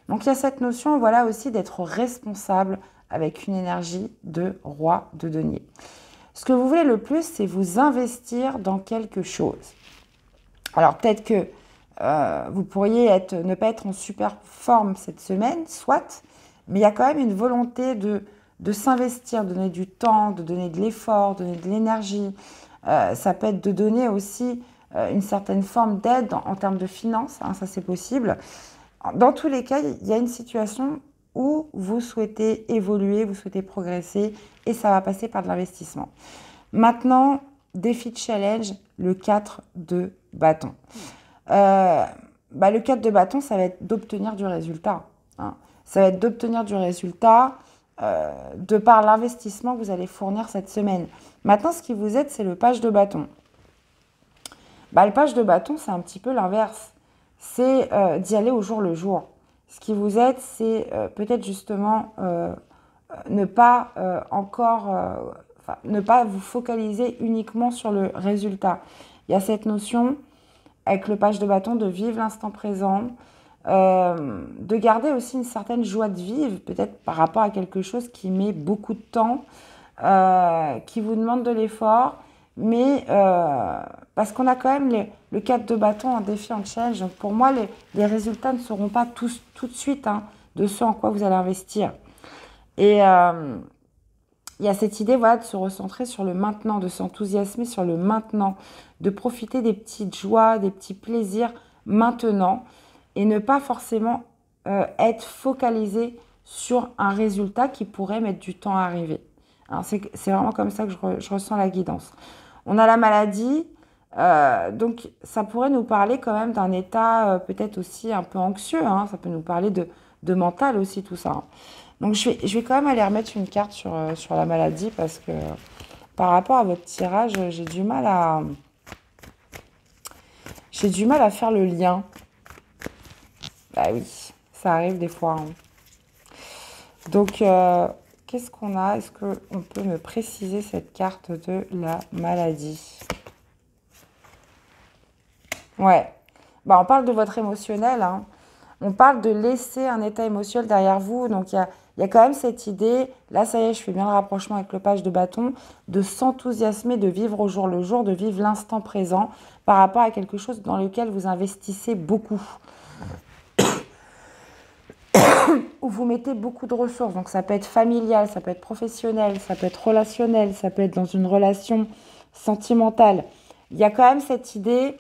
Donc il y a cette notion voilà, aussi d'être responsable avec une énergie de roi de denier. Ce que vous voulez le plus, c'est vous investir dans quelque chose. Alors peut-être que vous pourriez ne pas être en super forme cette semaine, soit, mais il y a quand même une volonté de s'investir, de donner du temps, de donner de l'effort, de donner de l'énergie. Ça peut être de donner aussi une certaine forme d'aide en termes de finances, hein, ça c'est possible. Dans tous les cas, il y a une situation où vous souhaitez évoluer, vous souhaitez progresser et ça va passer par de l'investissement. Maintenant, défi de challenge, le 4 de bâton. Le 4 de bâton, ça va être d'obtenir du résultat. Hein. Ça va être d'obtenir du résultat de par l'investissement que vous allez fournir cette semaine. Maintenant, ce qui vous aide, c'est le page de bâton. Le page de bâton, c'est un petit peu l'inverse. C'est d'y aller au jour le jour. Ce qui vous aide, c'est peut-être justement ne pas ne pas vous focaliser uniquement sur le résultat. Il y a cette notion, avec le page de bâton, de vivre l'instant présent, de garder aussi une certaine joie de vivre, peut-être par rapport à quelque chose qui met beaucoup de temps, qui vous demande de l'effort, mais parce qu'on a quand même le 4 de bâton en défi, en challenge. Donc pour moi, les résultats ne seront pas tout de suite de ce en quoi vous allez investir. Et il y a cette idée voilà, de se recentrer sur le maintenant, de s'enthousiasmer sur le maintenant, de profiter des petites joies, des petits plaisirs maintenant et ne pas forcément être focalisé sur un résultat qui pourrait mettre du temps à arriver. C'est vraiment comme ça que je ressens la guidance. On a la maladie, donc ça pourrait nous parler quand même d'un état peut-être aussi un peu anxieux. Hein, ça peut nous parler de mental aussi, tout ça. Hein. Donc, je vais quand même aller remettre une carte sur la maladie parce que par rapport à votre tirage, j'ai du mal à faire le lien. Bah oui, ça arrive des fois. Hein. Donc, qu'est-ce qu'on a? Est-ce qu'on peut me préciser cette carte de la maladie? Ouais. On parle de votre émotionnel. Hein. On parle de laisser un état émotionnel derrière vous. Donc, il y a quand même cette idée, là, ça y est, je fais bien le rapprochement avec le page de bâton, de s'enthousiasmer, de vivre au jour le jour, de vivre l'instant présent par rapport à quelque chose dans lequel vous investissez beaucoup. où vous mettez beaucoup de ressources. Donc, ça peut être familial, ça peut être professionnel, ça peut être relationnel, ça peut être dans une relation sentimentale. Il y a quand même cette idée,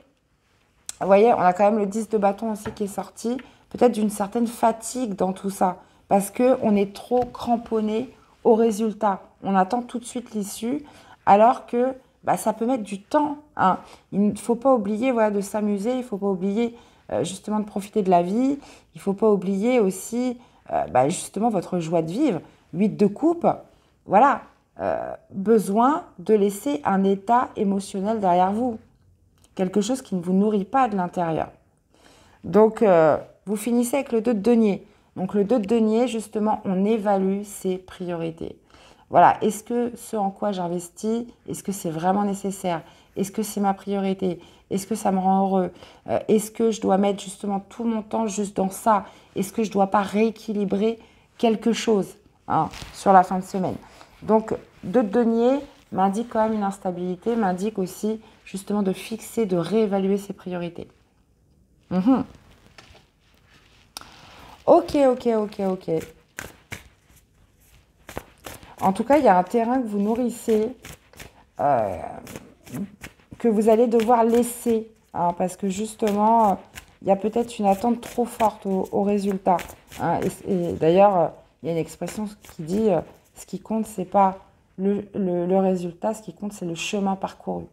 vous voyez, on a quand même le 10 de bâton aussi qui est sorti, peut-être d'une certaine fatigue dans tout ça, parce qu'on est trop cramponné au résultat. On attend tout de suite l'issue, alors que bah, ça peut mettre du temps. Hein. Il ne faut pas oublier voilà, de s'amuser, il ne faut pas oublier justement de profiter de la vie, il ne faut pas oublier aussi bah, justement votre joie de vivre. 8 de coupe, voilà, besoin de laisser un état émotionnel derrière vous. Quelque chose qui ne vous nourrit pas de l'intérieur. Donc, vous finissez avec le 2 de denier. Donc, le 2 de denier, justement, on évalue ses priorités. Voilà, est-ce que ce en quoi j'investis, est-ce que c'est vraiment nécessaire? Est-ce que c'est ma priorité? Est-ce que ça me rend heureux? Est-ce que je dois mettre justement tout mon temps juste dans ça? Est-ce que je ne dois pas rééquilibrer quelque chose sur la fin de semaine? Donc, 2 de denier m'indique quand même une instabilité, m'indique aussi justement de fixer, de réévaluer ses priorités. Ok. En tout cas, il y a un terrain que vous nourrissez, que vous allez devoir laisser, parce que justement, il y a peut-être une attente trop forte au résultat. Et d'ailleurs, il y a une expression qui dit ce qui compte, c'est pas le résultat, ce qui compte, c'est le chemin parcouru.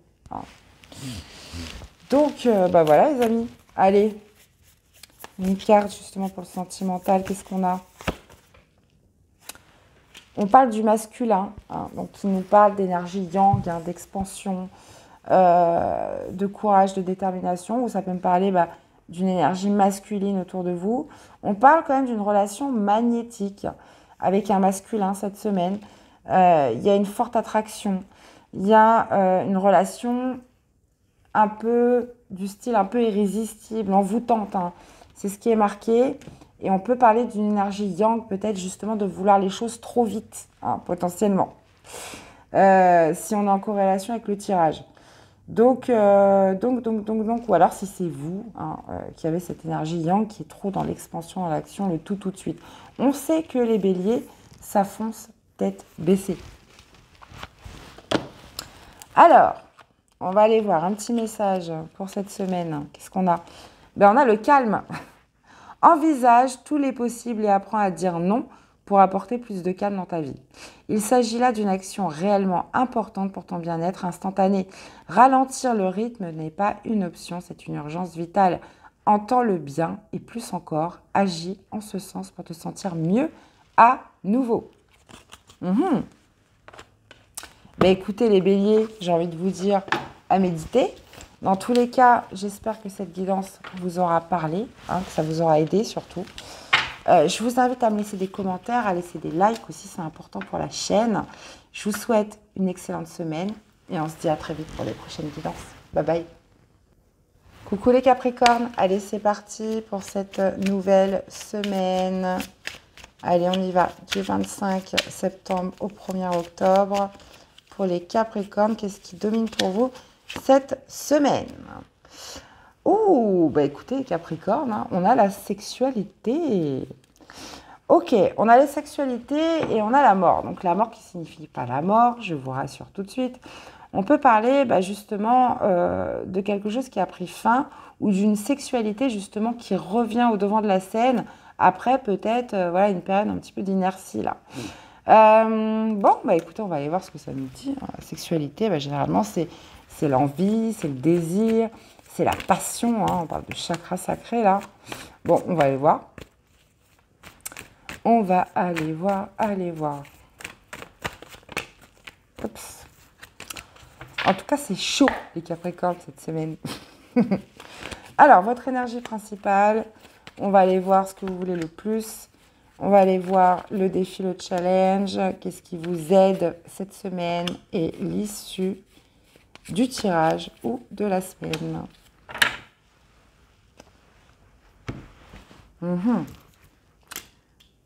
Donc, bah voilà les amis, allez, une carte justement pour le sentimental, qu'est-ce qu'on a? On parle du masculin, donc qui nous parle d'énergie yang, d'expansion, de courage, de détermination, ou ça peut me parler d'une énergie masculine autour de vous. On parle quand même d'une relation magnétique avec un masculin cette semaine. Il y a une forte attraction, il y a une relation un peu du style un peu irrésistible, envoûtante. C'est ce qui est marqué. Et on peut parler d'une énergie yang, peut-être justement de vouloir les choses trop vite, potentiellement. Si on est en corrélation avec le tirage. Donc, ou alors si c'est vous qui avez cette énergie yang qui est trop dans l'expansion, dans l'action, le tout de suite. On sait que les béliers, ça fonce tête baissée. Alors, on va aller voir un petit message pour cette semaine. Qu'est-ce qu'on a? On a le calme. Envisage tous les possibles et apprends à dire non pour apporter plus de calme dans ta vie. Il s'agit là d'une action réellement importante pour ton bien-être instantané. Ralentir le rythme n'est pas une option, c'est une urgence vitale. Entends-le bien et plus encore, agis en ce sens pour te sentir mieux à nouveau. Écoutez les béliers, j'ai envie de vous dire à méditer. Dans tous les cas, j'espère que cette guidance vous aura parlé, que ça vous aura aidé surtout. Je vous invite à me laisser des commentaires, à laisser des likes aussi, c'est important pour la chaîne. Je vous souhaite une excellente semaine et on se dit à très vite pour les prochaines guidances. Bye bye. Coucou les Capricornes, allez c'est parti pour cette nouvelle semaine. Allez on y va, du 25 septembre au 1er octobre. Pour les Capricornes, qu'est-ce qui domine pour vous cette semaine? Écoutez les Capricornes, on a la sexualité. Ok, on a la sexualité et on a la mort. Donc la mort qui signifie pas la mort, je vous rassure tout de suite. On peut parler justement de quelque chose qui a pris fin ou d'une sexualité justement qui revient au devant de la scène après peut-être une période un petit peu d'inertie là. Écoutez, on va aller voir ce que ça nous dit. La sexualité, généralement, c'est l'envie, c'est le désir, c'est la passion. On parle de chakra sacré, là. Bon, on va aller voir. On va aller voir. Oups. En tout cas, c'est chaud, les Capricornes, cette semaine. Alors, votre énergie principale, on va aller voir ce que vous voulez le plus. On va aller voir le défi, le challenge, qu'est-ce qui vous aide cette semaine et l'issue du tirage ou de la semaine.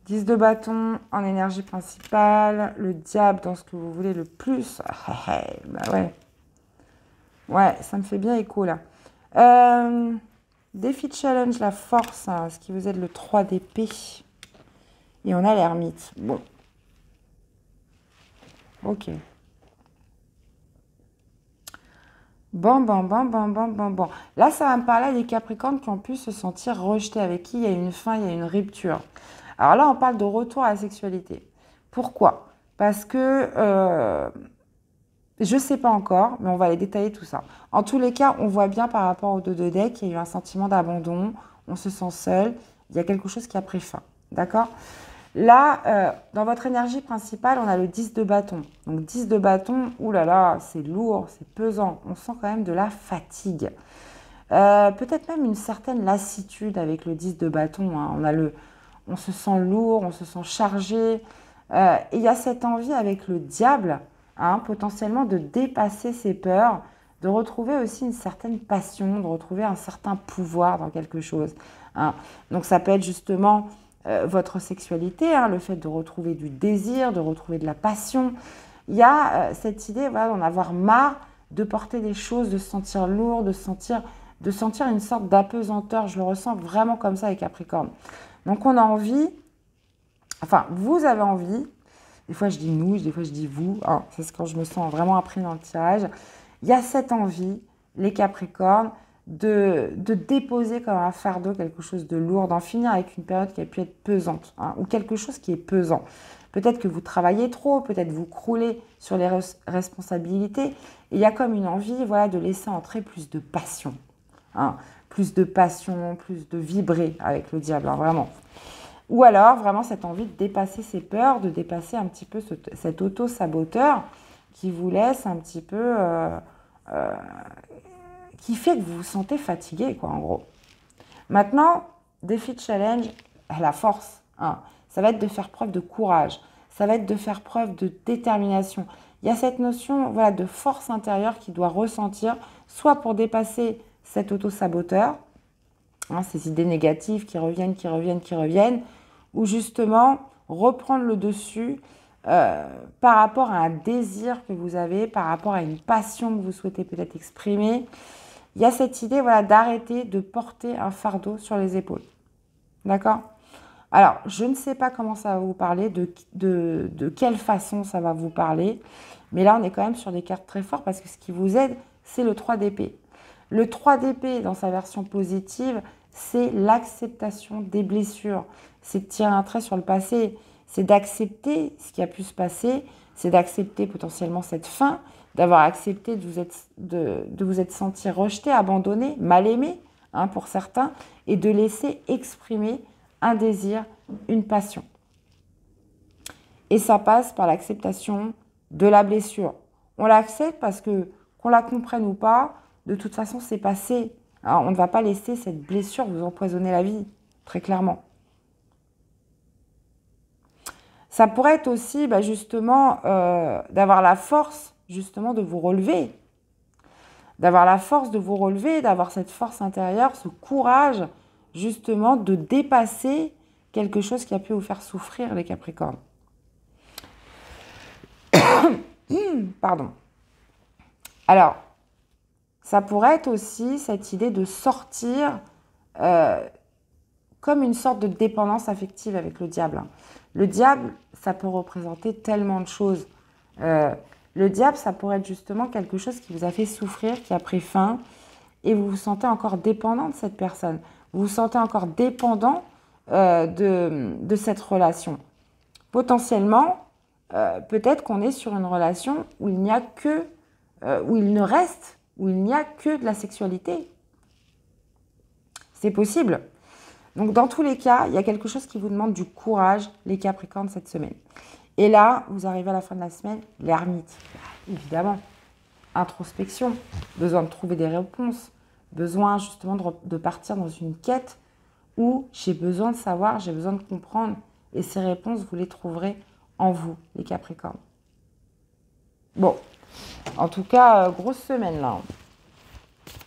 10 de bâton en énergie principale, le diable dans ce que vous voulez le plus. Ouais, ça me fait bien écho là. Défi challenge, la force, ce qui vous aide le 3 d'épée. Et on a l'ermite. Bon. Ok. Bon. Là, ça va me parler des Capricornes qui ont pu se sentir rejetés, avec qui il y a une fin, il y a une rupture. Alors là, on parle de retour à la sexualité. Pourquoi? Parce que je ne sais pas encore, mais on va aller détailler tout ça. En tous les cas, on voit bien par rapport aux deux de deck qu'il y a eu un sentiment d'abandon, on se sent seul, il y a quelque chose qui a pris fin. D'accord? Là, dans votre énergie principale, on a le 10 de bâton. Donc 10 de bâton, oulala, c'est lourd, c'est pesant. On sent quand même de la fatigue. Peut-être même une certaine lassitude avec le 10 de bâton. Hein. On se sent lourd, on se sent chargé. Et il y a cette envie avec le diable, hein, potentiellement de dépasser ses peurs, de retrouver aussi une certaine passion, de retrouver un certain pouvoir dans quelque chose. Hein. Donc ça peut être justement votre sexualité, hein, le fait de retrouver du désir, de retrouver de la passion. Il y a cette idée voilà, d'en avoir marre de porter des choses, de se sentir lourd, de sentir une sorte d'apesanteur. Je le ressens vraiment comme ça avec Capricorne. Donc on a envie, enfin vous avez envie, des fois je dis nous, des fois je dis vous, hein, c'est quand je me sens vraiment appris dans le tirage. Il y a cette envie, les Capricornes, de déposer comme un fardeau quelque chose de lourd, d'en finir avec une période qui a pu être pesante, hein, ou quelque chose qui est pesant. Peut-être que vous travaillez trop, peut-être vous croulez sur les responsabilités. Et il y a comme une envie voilà, de laisser entrer plus de passion. Hein, plus de passion, plus de vibrer avec le diable, hein, vraiment. Ou alors, vraiment, cette envie de dépasser ses peurs, de dépasser un petit peu cet auto-saboteur qui vous laisse un petit peu... qui fait que vous vous sentez fatigué, quoi, en gros. Maintenant, défi de challenge, la force. Hein. Ça va être de faire preuve de courage. Ça va être de faire preuve de détermination. Il y a cette notion voilà, de force intérieure qui doit ressentir, soit pour dépasser cet auto-saboteur, hein, ces idées négatives qui reviennent, ou justement reprendre le dessus par rapport à un désir que vous avez, par rapport à une passion que vous souhaitez peut-être exprimer. Il y a cette idée voilà, d'arrêter de porter un fardeau sur les épaules. D'accord? Alors, je ne sais pas comment ça va vous parler, de quelle façon ça va vous parler, mais là, on est quand même sur des cartes très fortes parce que ce qui vous aide, c'est le 3 d'épée. Le 3 d'épée, dans sa version positive, c'est l'acceptation des blessures. C'est de tirer un trait sur le passé. C'est d'accepter ce qui a pu se passer. C'est d'accepter potentiellement cette fin, d'avoir accepté de vous être senti rejeté, abandonné, mal aimé, hein, pour certains, et de laisser exprimer un désir, une passion. Et ça passe par l'acceptation de la blessure. On l'accepte parce que, qu'on la comprenne ou pas, de toute façon, c'est passé. Alors, on ne va pas laisser cette blessure vous empoisonner la vie, très clairement. Ça pourrait être aussi, justement, d'avoir la force, justement, de vous relever. D'avoir la force de vous relever, d'avoir cette force intérieure, ce courage, justement, de dépasser quelque chose qui a pu vous faire souffrir, les Capricornes. Pardon. Alors, ça pourrait être aussi cette idée de sortir comme une sorte de dépendance affective avec le diable. Le diable, ça peut représenter tellement de choses. Le diable, ça pourrait être justement quelque chose qui vous a fait souffrir, qui a pris fin, et vous vous sentez encore dépendant de cette personne. Vous vous sentez encore dépendant de cette relation. Potentiellement, peut-être qu'on est sur une relation où il n'y a que, où il n'y a que de la sexualité. C'est possible. Donc, dans tous les cas, il y a quelque chose qui vous demande du courage, les Capricornes, cette semaine. Et là, vous arrivez à la fin de la semaine, l'ermite. Évidemment, introspection, besoin de trouver des réponses, besoin justement de partir dans une quête où j'ai besoin de savoir, j'ai besoin de comprendre. Et ces réponses, vous les trouverez en vous, les Capricornes. Bon, en tout cas, grosse semaine là.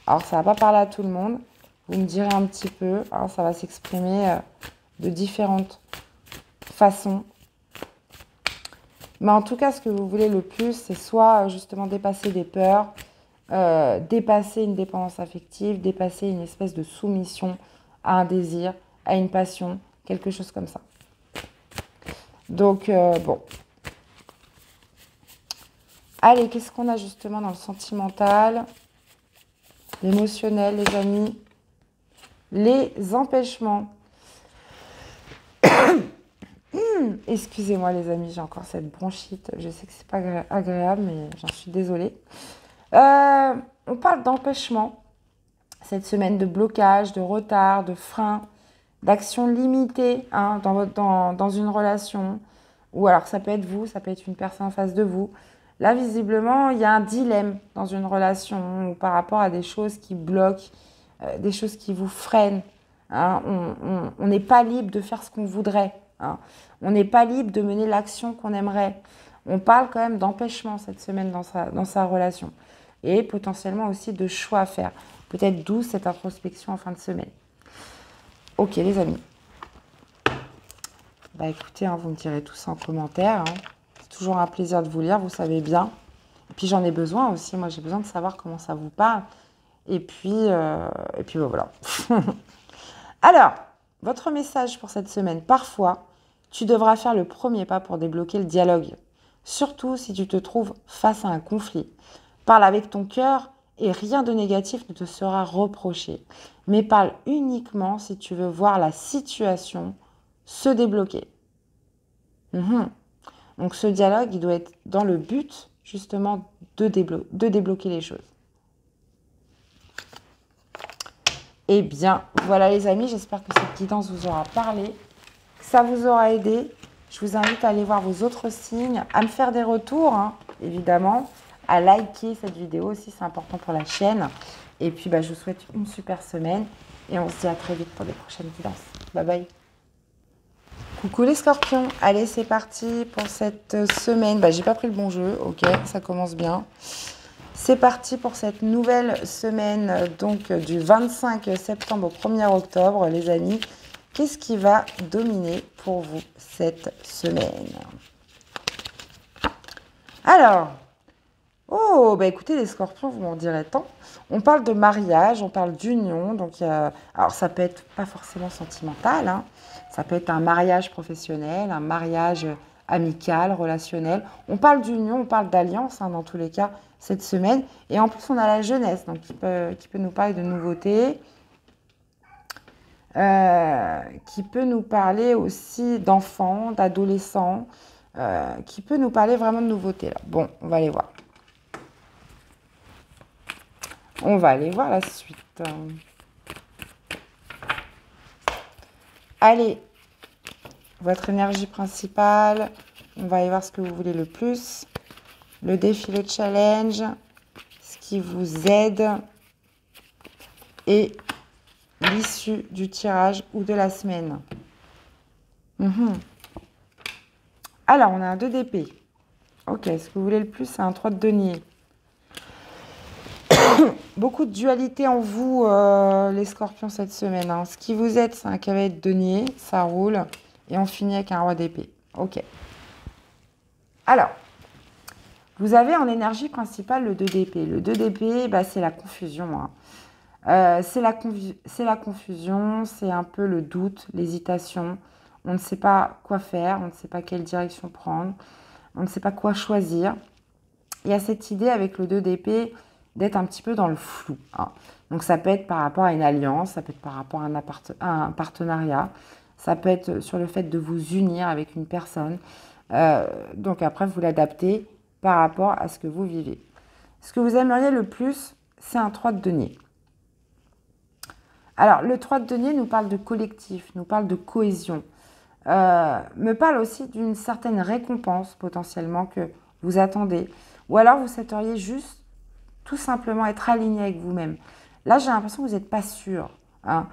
Alors, ça ne va pas parler à tout le monde. Vous me direz un petit peu. Alors, ça va s'exprimer de différentes façons. Mais en tout cas, ce que vous voulez le plus, c'est soit justement dépasser des peurs, dépasser une dépendance affective, dépasser une espèce de soumission à un désir, à une passion, quelque chose comme ça. Donc, bon. Allez, qu'est-ce qu'on a justement dans le sentimental? L'émotionnel, les amis. Les empêchements. Excusez-moi les amis, j'ai encore cette bronchite. Je sais que c'est pas agréable, mais j'en suis désolée. On parle d'empêchement. Cette semaine de blocage, de retard, de frein, d'action limitée hein, dans une relation. Ou alors ça peut être vous, ça peut être une personne en face de vous. Là, visiblement, il y a un dilemme dans une relation ou par rapport à des choses qui bloquent, des choses qui vous freinent. Hein. On n'est pas libre de faire ce qu'on voudrait. Hein. On n'est pas libre de mener l'action qu'on aimerait. On parle quand même d'empêchement cette semaine dans sa relation. Et potentiellement aussi de choix à faire. Peut-être d'où cette introspection en fin de semaine. Ok les amis. Bah écoutez, hein, vous me direz tout ça en commentaire. Hein. C'est toujours un plaisir de vous lire, vous savez bien. Et puis j'en ai besoin aussi. Moi j'ai besoin de savoir comment ça vous parle. Et puis voilà. Alors, votre message pour cette semaine. Parfois, tu devras faire le premier pas pour débloquer le dialogue. Surtout si tu te trouves face à un conflit. Parle avec ton cœur et rien de négatif ne te sera reproché. Mais parle uniquement si tu veux voir la situation se débloquer. Donc ce dialogue, il doit être dans le but justement de débloquer les choses. Eh bien, voilà les amis, j'espère que cette guidance vous aura parlé, que ça vous aura aidé. Je vous invite à aller voir vos autres signes, à me faire des retours, hein, évidemment, à liker cette vidéo aussi, c'est important pour la chaîne. Et puis, je vous souhaite une super semaine et on se dit à très vite pour des prochaines guidances. Bye bye. Coucou les scorpions, allez c'est parti pour cette semaine. J'ai pas pris le bon jeu, ok, ça commence bien. C'est parti pour cette nouvelle semaine, donc du 25 septembre au 1er octobre, les amis. Qu'est-ce qui va dominer pour vous cette semaine? Alors, écoutez les scorpions, vous m'en direz tant. On parle de mariage, on parle d'union, donc alors ça peut être pas forcément sentimental, hein. Ça peut être un mariage professionnel, un mariage amical, relationnel. On parle d'union, on parle d'alliance hein, dans tous les cas cette semaine. Et en plus, on a la jeunesse donc qui peut nous parler de nouveautés. Qui peut nous parler aussi d'enfants, d'adolescents, qui peut nous parler vraiment de nouveautés. Là. Bon, on va aller voir. On va aller voir la suite. Allez, votre énergie principale, on va aller voir ce que vous voulez le plus. Le défi, le challenge, ce qui vous aide et l'issue du tirage ou de la semaine. Alors, on a un 2 d'épée. Ok, ce que vous voulez le plus, c'est un 3 de denier. Beaucoup de dualité en vous, les scorpions, cette semaine. Hein. Ce qui vous aide, c'est un cavalier de denier, ça roule. Et on finit avec un roi d'épée. Ok. Alors, vous avez en énergie principale le 2 d'épée. Le 2 d'épée, c'est la confusion. Hein. C'est la confusion, c'est un peu le doute, l'hésitation. On ne sait pas quoi faire, on ne sait pas quelle direction prendre, on ne sait pas quoi choisir. Il y a cette idée avec le 2 d'épée d'être un petit peu dans le flou. Hein. Donc ça peut être par rapport à une alliance, ça peut être par rapport à un partenariat, ça peut être sur le fait de vous unir avec une personne. Donc après, vous l'adaptez par rapport à ce que vous vivez. Ce que vous aimeriez le plus, c'est un 3 de denier. Alors, le 3 de denier nous parle de collectif, nous parle de cohésion. Me parle aussi d'une certaine récompense potentiellement que vous attendez. Ou alors, vous souhaiteriez juste tout simplement être aligné avec vous-même. Là, j'ai l'impression que vous n'êtes pas sûr. Hein.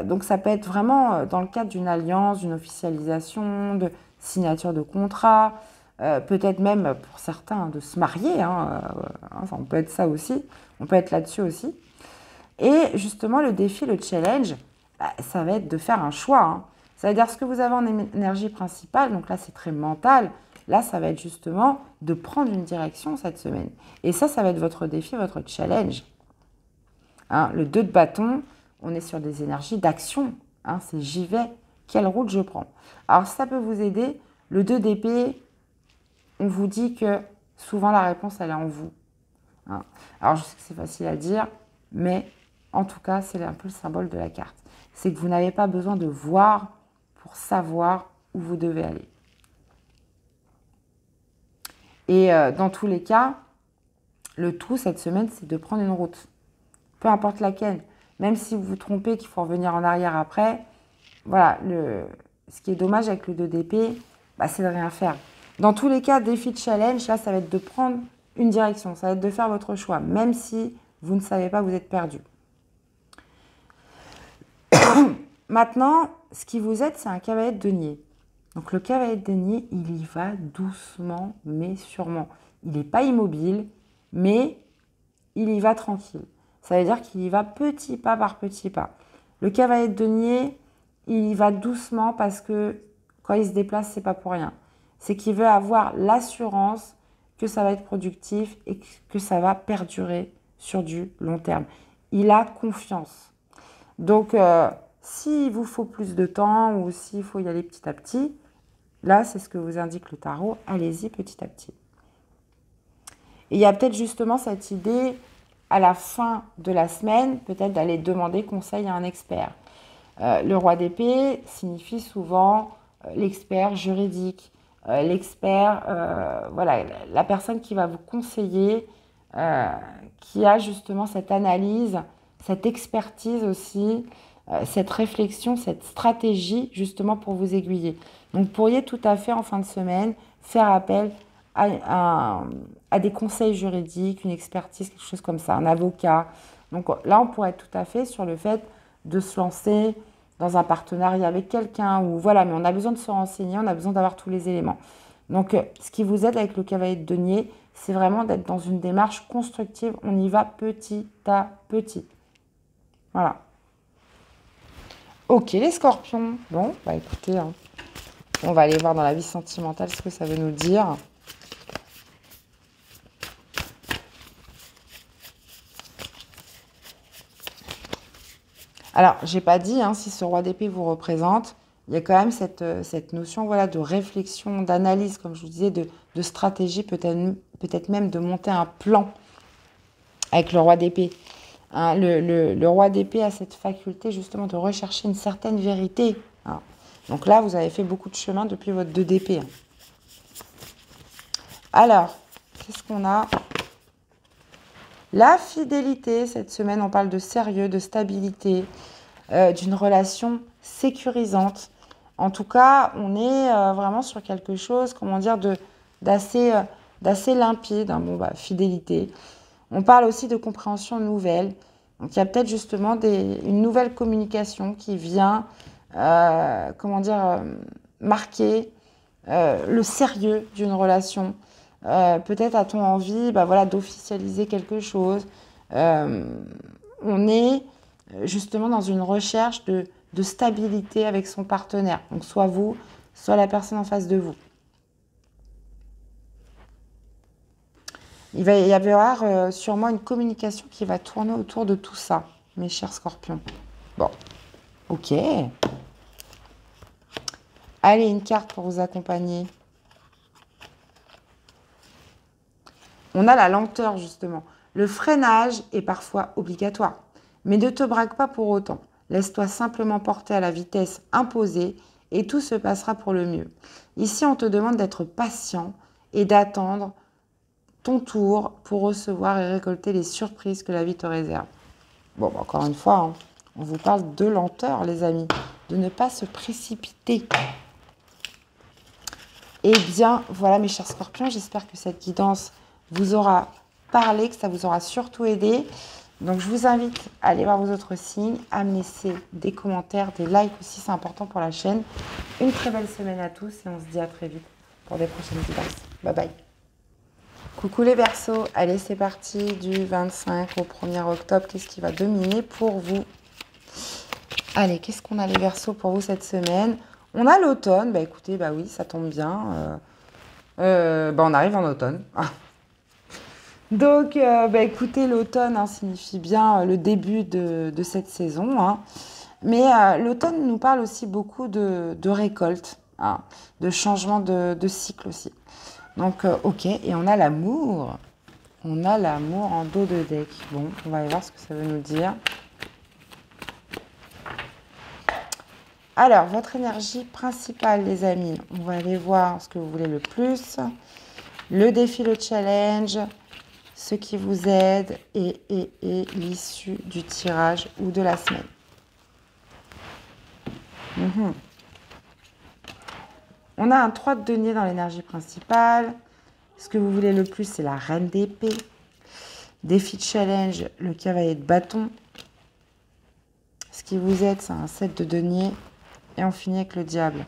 Donc, ça peut être vraiment dans le cadre d'une alliance, d'une officialisation, de signature de contrat, peut-être même pour certains de se marier. Hein. Enfin, on peut être ça aussi, on peut être là-dessus aussi. Et justement, le défi, le challenge, ça va être de faire un choix. Hein. Ça veut dire ce que vous avez en énergie principale, donc là, c'est très mental. Là, ça va être justement de prendre une direction cette semaine. Et ça va être votre défi, votre challenge. Hein, le 2 de bâton, on est sur des énergies d'action. Hein, c'est j'y vais, quelle route je prends. Alors, ça peut vous aider Le 2 d'épée, on vous dit que souvent la réponse, elle est en vous. Hein. Alors, je sais que c'est facile à dire, mais en tout cas, c'est un peu le symbole de la carte. C'est que vous n'avez pas besoin de voir pour savoir où vous devez aller. Et dans tous les cas, le tout cette semaine, c'est de prendre une route. Peu importe laquelle. Même si vous vous trompez, qu'il faut revenir en arrière après. Voilà, ce qui est dommage avec le 2 d'épée, c'est de rien faire. Dans tous les cas, défi de challenge, là, ça va être de prendre une direction. Ça va être de faire votre choix, même si vous ne savez pas, vous êtes perdu. Maintenant, ce qui vous aide, c'est un cavalier de denier. Donc le cavalier de denier, il y va doucement, mais sûrement. Il n'est pas immobile, mais il y va tranquille. Ça veut dire qu'il y va petit pas par petit pas. Le cavalier de denier, il y va doucement parce que quand il se déplace, c'est pas pour rien. C'est qu'il veut avoir l'assurance que ça va être productif et que ça va perdurer sur du long terme. Il a confiance. Donc, s'il vous faut plus de temps ou s'il faut y aller petit à petit, là, c'est ce que vous indique le tarot, allez-y petit à petit. Et il y a peut-être justement cette idée, à la fin de la semaine, peut-être d'aller demander conseil à un expert. Le roi d'épée signifie souvent l'expert juridique, l'expert, voilà, la personne qui va vous conseiller, qui a justement cette analyse, cette expertise aussi, cette réflexion, cette stratégie justement pour vous aiguiller. Donc, vous pourriez tout à fait en fin de semaine faire appel à des conseils juridiques, une expertise, quelque chose comme ça, un avocat. Donc là, on pourrait être tout à fait sur le fait de se lancer dans un partenariat avec quelqu'un, ou voilà, mais on a besoin de se renseigner, on a besoin d'avoir tous les éléments. Donc, ce qui vous aide avec le cavalier de denier, c'est vraiment d'être dans une démarche constructive. On y va petit à petit. Voilà. Ok, les scorpions. Bon, écoutez, hein, on va aller voir dans la vie sentimentale ce que ça veut nous dire. Alors, je n'ai pas dit, hein, si ce roi d'épée vous représente, il y a quand même cette notion voilà, de réflexion, d'analyse, comme je vous disais, de stratégie, peut-être même de monter un plan avec le roi d'épée. Hein, le roi d'épée a cette faculté justement de rechercher une certaine vérité. Hein. Donc là, vous avez fait beaucoup de chemin depuis votre 2 d'épée. Hein. Alors, qu'est-ce qu'on a ? La fidélité, cette semaine, on parle de sérieux, de stabilité, d'une relation sécurisante. En tout cas, on est vraiment sur quelque chose, comment dire, d'assez limpide. Hein. Bon, fidélité. On parle aussi de compréhension nouvelle. Donc, il y a peut-être justement une nouvelle communication qui vient, marquer le sérieux d'une relation. Peut-être a-t-on envie d'officialiser quelque chose. On est justement dans une recherche de stabilité avec son partenaire. Donc soit vous, soit la personne en face de vous. Il va y avoir sûrement une communication qui va tourner autour de tout ça, mes chers scorpions. Bon, ok. Allez, une carte pour vous accompagner. On a la lenteur, justement. Le freinage est parfois obligatoire. Mais ne te braque pas pour autant. Laisse-toi simplement porter à la vitesse imposée et tout se passera pour le mieux. Ici, on te demande d'être patient et d'attendre ton tour pour recevoir et récolter les surprises que la vie te réserve. Bon, encore une fois, hein, on vous parle de lenteur, les amis. De ne pas se précipiter. Eh bien, voilà, mes chers scorpions, j'espère que cette guidance vous aura parlé, que ça vous aura surtout aidé. Donc, je vous invite à aller voir vos autres signes, à me laisser des commentaires, des likes aussi, c'est important pour la chaîne. Une très belle semaine à tous et on se dit à très vite pour des prochaines guidances. Bye bye. Coucou les Verseaux, allez, c'est parti du 25 au 1er octobre. Qu'est-ce qui va dominer pour vous? Allez, qu'est-ce qu'on a les Verseaux pour vous cette semaine? On a l'automne. Écoutez, oui, ça tombe bien. On arrive en automne. Donc, écoutez, l'automne signifie bien le début de cette saison. Hein. Mais l'automne nous parle aussi beaucoup de récolte. hein, de changement de cycle aussi. Donc, ok, et on a l'amour. On a l'amour en dos de deck. Bon, on va aller voir ce que ça veut nous dire. Alors, votre énergie principale, les amis. On va aller voir ce que vous voulez le plus. Le défi, le challenge, ce qui vous aide et l'issue du tirage ou de la semaine. On a un 3 de denier dans l'énergie principale. Ce que vous voulez le plus, c'est la reine d'épée. Défi challenge, le cavalier de bâton. Ce qui vous aide, c'est un 7 de denier. Et on finit avec le diable.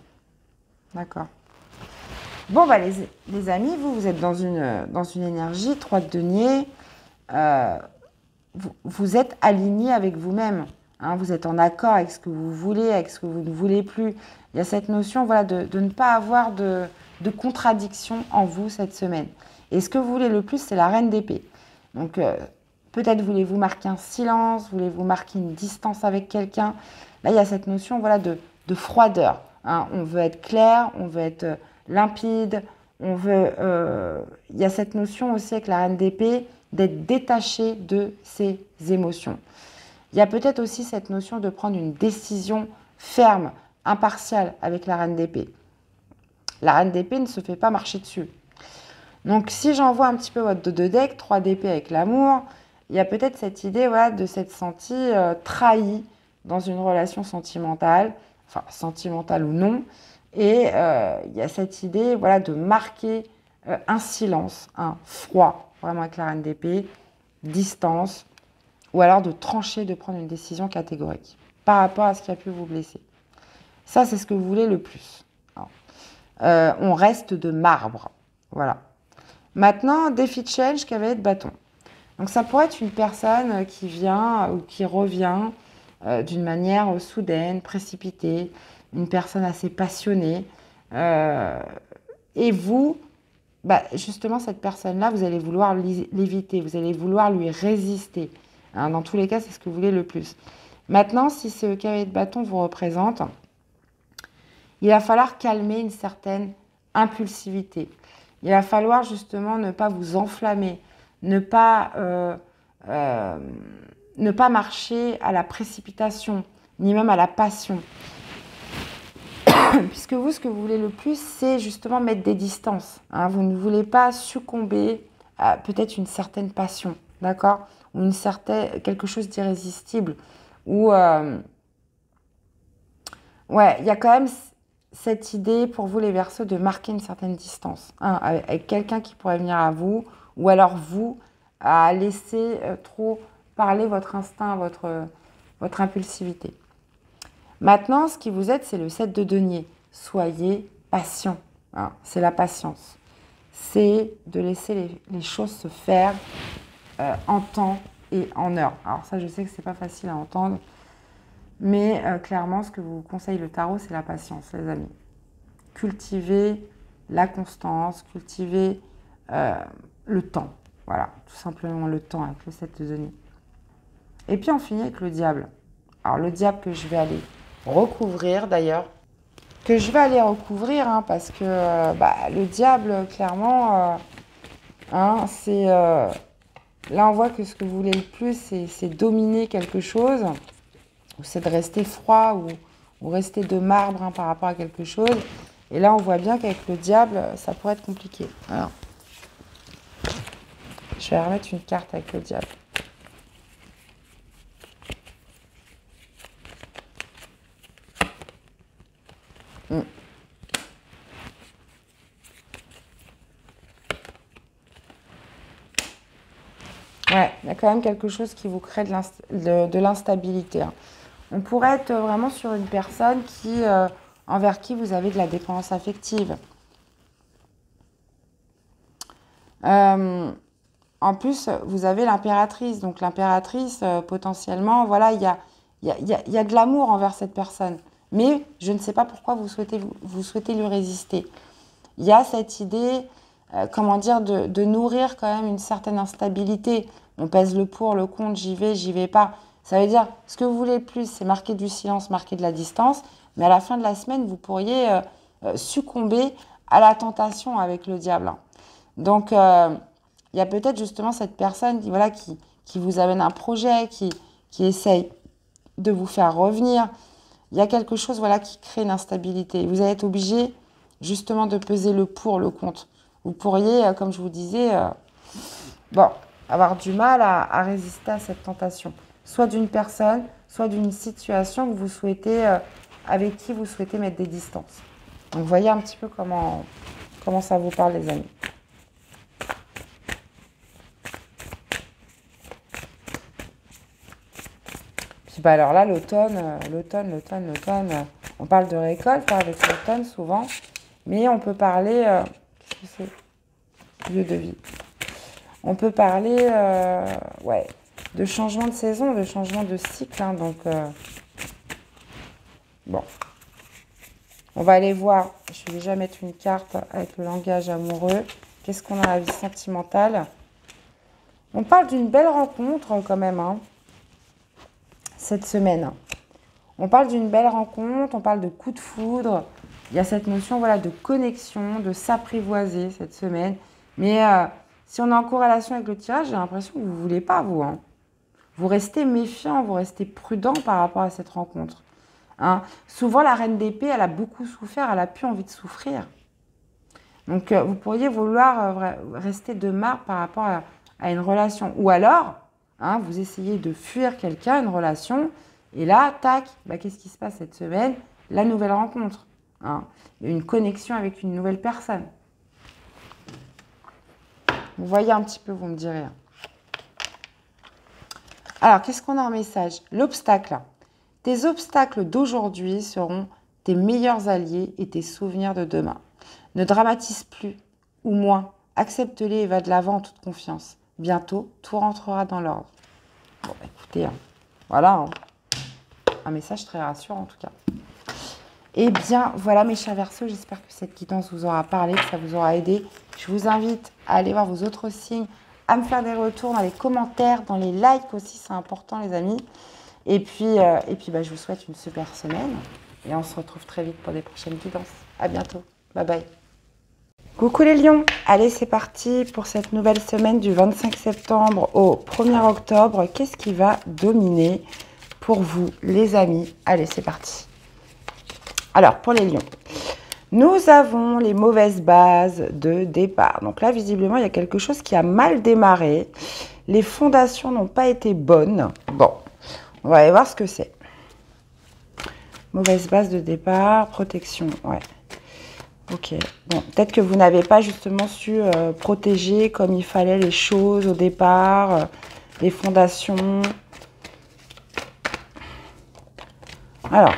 D'accord. Bon, bah, les amis, vous êtes dans une énergie, 3 de denier. Vous êtes aligné avec vous-même. Hein, vous êtes en accord avec ce que vous voulez, avec ce que vous ne voulez plus. Il y a cette notion voilà, de ne pas avoir de contradiction en vous cette semaine. Et ce que vous voulez le plus, c'est la reine d'épée. Donc, peut-être voulez-vous marquer un silence, voulez-vous marquer une distance avec quelqu'un. Là, il y a cette notion voilà, de froideur. Hein. On veut être clair, on veut être limpide. Il y a cette notion aussi avec la reine d'épée d'être détaché de ses émotions. Il y a peut-être aussi cette notion de prendre une décision ferme, impartiale avec la reine d'épée. La reine d'épée ne se fait pas marcher dessus. Donc, si j'envoie un petit peu votre dos de deck, 3 d'épée avec l'amour, il y a peut-être cette idée voilà, de s'être senti trahi dans une relation sentimentale, enfin sentimentale ou non, et il y a cette idée voilà, de marquer un silence, un froid, vraiment avec la reine d'épée, distance, ou alors de trancher, de prendre une décision catégorique par rapport à ce qui a pu vous blesser. Ça, c'est ce que vous voulez le plus. On reste de marbre. Voilà. Maintenant, défi challenge, cavalier de bâton. Donc, ça pourrait être une personne qui vient ou qui revient d'une manière soudaine, précipitée, une personne assez passionnée. Et vous, bah, justement, cette personne-là, vous allez vouloir l'éviter, vous allez vouloir lui résister. Hein, dans tous les cas, c'est ce que vous voulez le plus. Maintenant, si ce cavalier de bâton vous représente, il va falloir calmer une certaine impulsivité. Il va falloir justement ne pas vous enflammer, ne pas marcher à la précipitation, ni même à la passion. Puisque vous, ce que vous voulez le plus, c'est justement mettre des distances. Hein. Vous ne voulez pas succomber à peut-être une certaine passion, d'accord ? Ou quelque chose d'irrésistible. Ou, ouais, il y a quand même cette idée pour vous, les Verseaux, de marquer une certaine distance. Hein, avec quelqu'un qui pourrait venir à vous, ou alors vous, à laisser trop parler votre instinct, votre impulsivité. Maintenant, ce qui vous aide, c'est le 7 de denier. Soyez patient. Hein, c'est la patience. C'est de laisser les choses se faire en temps et en heure. Alors ça, je sais que ce n'est pas facile à entendre. Mais clairement, ce que vous conseille le tarot, c'est la patience, les amis. Cultivez la constance, cultivez le temps. Voilà, tout simplement le temps avec le 7 de denier. Et puis, on finit avec le diable. Alors, le diable que je vais aller recouvrir, d'ailleurs. Que je vais aller recouvrir, hein, parce que le diable, clairement, c'est... là, on voit que ce que vous voulez le plus, c'est dominer quelque chose. Ou c'est de rester froid ou rester de marbre par rapport à quelque chose. Et là, on voit bien qu'avec le diable, ça pourrait être compliqué. Alors, je vais remettre une carte avec le diable. Ouais, il y a quand même quelque chose qui vous crée de l'instabilité. Hein. On pourrait être vraiment sur une personne envers qui vous avez de la dépendance affective. En plus, vous avez l'impératrice. Donc l'impératrice, potentiellement, voilà, il y a de l'amour envers cette personne. Mais je ne sais pas pourquoi vous souhaitez lui résister. Il y a cette idée, de nourrir quand même une certaine instabilité. On pèse le pour, le contre, j'y vais pas. Ça veut dire, ce que vous voulez le plus, c'est marquer du silence, marquer de la distance. Mais à la fin de la semaine, vous pourriez succomber à la tentation avec le diable, hein. Donc, il y a peut-être justement cette personne qui vous amène un projet, qui essaye de vous faire revenir. Il y a quelque chose qui crée une instabilité. Vous allez être obligé justement de peser le pour, le contre. Vous pourriez, comme je vous disais, avoir du mal à résister à cette tentation. Soit d'une personne, soit d'une situation que vous souhaitez, avec qui vous souhaitez mettre des distances. Donc, voyez un petit peu comment ça vous parle, les amis. Puis alors là, l'automne, on parle de récolte avec l'automne souvent, mais on peut parler, qu'est-ce que c'est ? Lieu de vie. On peut parler, de changement de saison, de changement de cycle, hein, donc bon. On va aller voir, je vais déjà mettre une carte avec le langage amoureux. Qu'est-ce qu'on a à la vie sentimentale? On parle d'une belle rencontre quand même, hein, cette semaine. On parle d'une belle rencontre, on parle de coup de foudre. Il y a cette notion de connexion, de s'apprivoiser cette semaine. Mais si on est en corrélation avec le tirage, j'ai l'impression que vous ne voulez pas, vous. Hein. Vous restez méfiant, vous restez prudent par rapport à cette rencontre. Hein. Souvent, la reine d'épée, elle a beaucoup souffert, elle a plus envie de souffrir. Donc, vous pourriez vouloir rester de marre par rapport à une relation. Ou alors, vous essayez de fuir quelqu'un, une relation, et là, tac, qu'est-ce qui se passe cette semaine? La nouvelle rencontre. Hein. Une connexion avec une nouvelle personne. Vous voyez un petit peu, vous me direz. Alors, qu'est-ce qu'on a en message? L'obstacle. Tes obstacles d'aujourd'hui seront tes meilleurs alliés et tes souvenirs de demain. Ne dramatise plus, ou moins. Accepte-les et va de l'avant en toute confiance. Bientôt, tout rentrera dans l'ordre. Bon, écoutez, voilà. Hein. Un message très rassurant, en tout cas. Eh bien, voilà mes chers Verseaux, j'espère que cette guidance vous aura parlé, que ça vous aura aidé. Je vous invite à aller voir vos autres signes, à me faire des retours dans les commentaires, dans les likes aussi, c'est important les amis. Et puis je vous souhaite une super semaine et on se retrouve très vite pour des prochaines guidances. À bientôt, bye bye. Coucou les lions, allez c'est parti pour cette nouvelle semaine du 25 septembre au 1er octobre. Qu'est-ce qui va dominer pour vous les amis? Allez c'est parti. Alors, pour les lions, nous avons les mauvaises bases de départ. Donc là, visiblement, il y a quelque chose qui a mal démarré. Les fondations n'ont pas été bonnes. Bon, on va aller voir ce que c'est. Mauvaise base de départ, protection, ouais. Ok, bon, peut-être que vous n'avez pas justement su protéger comme il fallait les choses au départ, les fondations. Alors...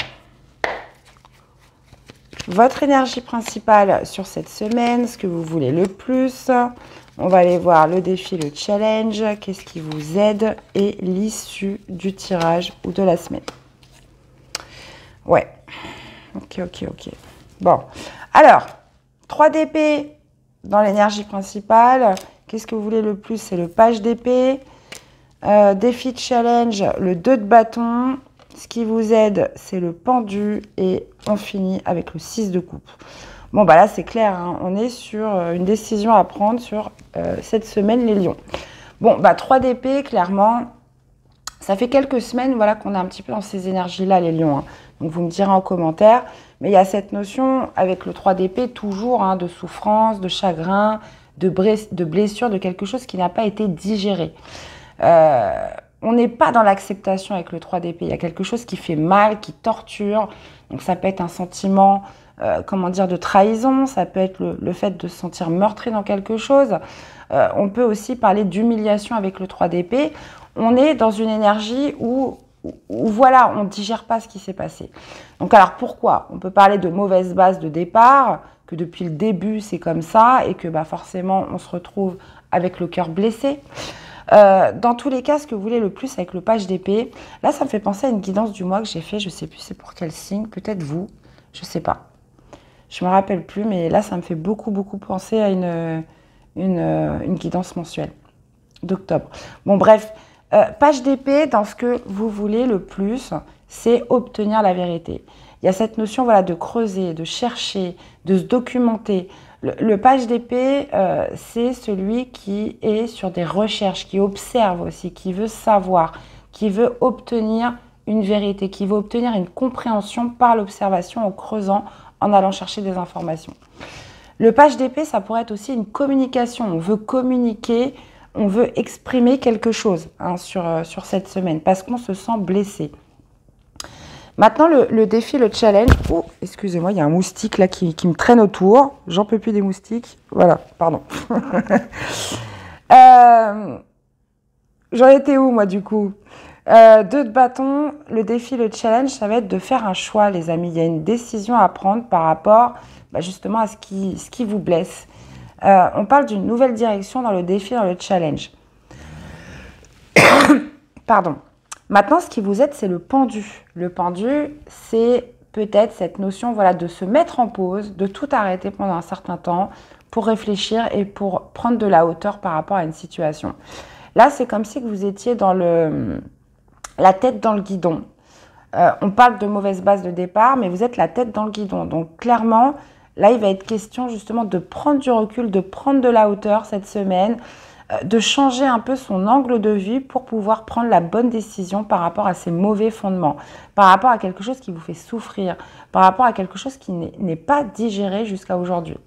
Votre énergie principale sur cette semaine, ce que vous voulez le plus. On va aller voir le défi, le challenge, qu'est-ce qui vous aide et l'issue du tirage ou de la semaine. Ouais. Ok. Bon. Alors, 3 d'épée dans l'énergie principale. Qu'est-ce que vous voulez le plus? C'est le page d'épée. Défi, challenge, le 2 de bâton. Ce qui vous aide, c'est le pendu et on finit avec le 6 de coupe. Bon, là, c'est clair, hein, on est sur une décision à prendre sur cette semaine, les lions. Bon, 3 d'épée, clairement, ça fait quelques semaines qu'on est un petit peu dans ces énergies-là, les lions. Hein. Donc, vous me direz en commentaire. Mais il y a cette notion, avec le 3 d'épée, toujours de souffrance, de chagrin, de blessure, de quelque chose qui n'a pas été digéré. On n'est pas dans l'acceptation avec le 3 d'épée. Il y a quelque chose qui fait mal, qui torture. Donc, ça peut être un sentiment, de trahison. Ça peut être le fait de se sentir meurtri dans quelque chose. On peut aussi parler d'humiliation avec le 3 d'épée. On est dans une énergie où on ne digère pas ce qui s'est passé. Donc, alors, pourquoi? On peut parler de mauvaise base de départ, que depuis le début, c'est comme ça, et que forcément, on se retrouve avec le cœur blessé. Dans tous les cas, ce que vous voulez le plus avec le page d'épée, là, ça me fait penser à une guidance du mois que j'ai fait. Je ne sais plus c'est pour quel signe, peut-être vous, je ne sais pas. Je ne me rappelle plus, mais là, ça me fait beaucoup penser à une guidance mensuelle d'octobre. Bon, bref, page d'épée, dans ce que vous voulez le plus, c'est obtenir la vérité. il y a cette notion voilà, de creuser, de chercher, de se documenter. Le page d'épée, c'est celui qui est sur des recherches, qui observe aussi, qui veut savoir, qui veut obtenir une vérité, qui veut obtenir une compréhension par l'observation en creusant, en allant chercher des informations. Le page d'épée, ça pourrait être aussi une communication. On veut communiquer, on veut exprimer quelque chose sur cette semaine parce qu'on se sent blessé. Maintenant, le défi, le challenge... Oh, excusez-moi, il y a un moustique là qui me traîne autour. J'en peux plus des moustiques. Voilà, pardon. J'en étais où, moi, du coup 2 de bâton, le défi, le challenge, ça va être de faire un choix, les amis. Il y a une décision à prendre par rapport justement à ce qui vous blesse. On parle d'une nouvelle direction dans le défi, dans le challenge. Pardon. Maintenant, ce qui vous aide, c'est le pendu. Le pendu, c'est peut-être cette notion voilà, de se mettre en pause, de tout arrêter pendant un certain temps pour réfléchir et pour prendre de la hauteur par rapport à une situation. Là, c'est comme si vous étiez dans la tête dans le guidon. On parle de mauvaise base de départ, mais vous êtes la tête dans le guidon. Donc, clairement, là, il va être question justement de prendre du recul, de prendre de la hauteur cette semaine, de changer un peu son angle de vue pour pouvoir prendre la bonne décision par rapport à ces mauvais fondements, par rapport à quelque chose qui vous fait souffrir, par rapport à quelque chose qui n'est pas digéré jusqu'à aujourd'hui.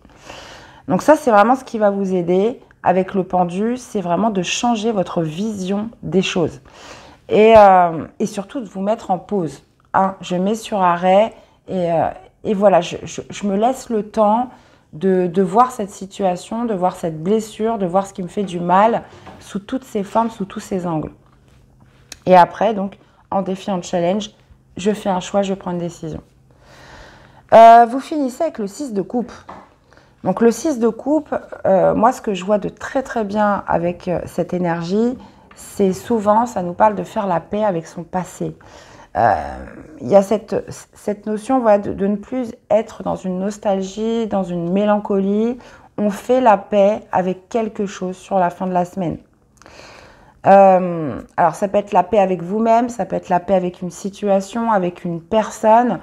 Donc ça, c'est vraiment ce qui va vous aider avec le pendu, c'est vraiment de changer votre vision des choses. Et surtout de vous mettre en pause. Je mets sur arrêt et voilà, je me laisse le temps de voir cette situation, de voir cette blessure, de voir ce qui me fait du mal sous toutes ses formes, sous tous ses angles. Et après, donc, en défi, en challenge, je fais un choix, je prends une décision. Vous finissez avec le 6 de coupe. Donc, le 6 de coupe, moi, ce que je vois de très, très bien avec cette énergie, c'est souvent, ça nous parle de faire la paix avec son passé. Il y a cette notion voilà, de ne plus être dans une nostalgie, dans une mélancolie. On fait la paix avec quelque chose sur la fin de la semaine. Alors, ça peut être la paix avec vous-même, ça peut être la paix avec une situation, avec une personne.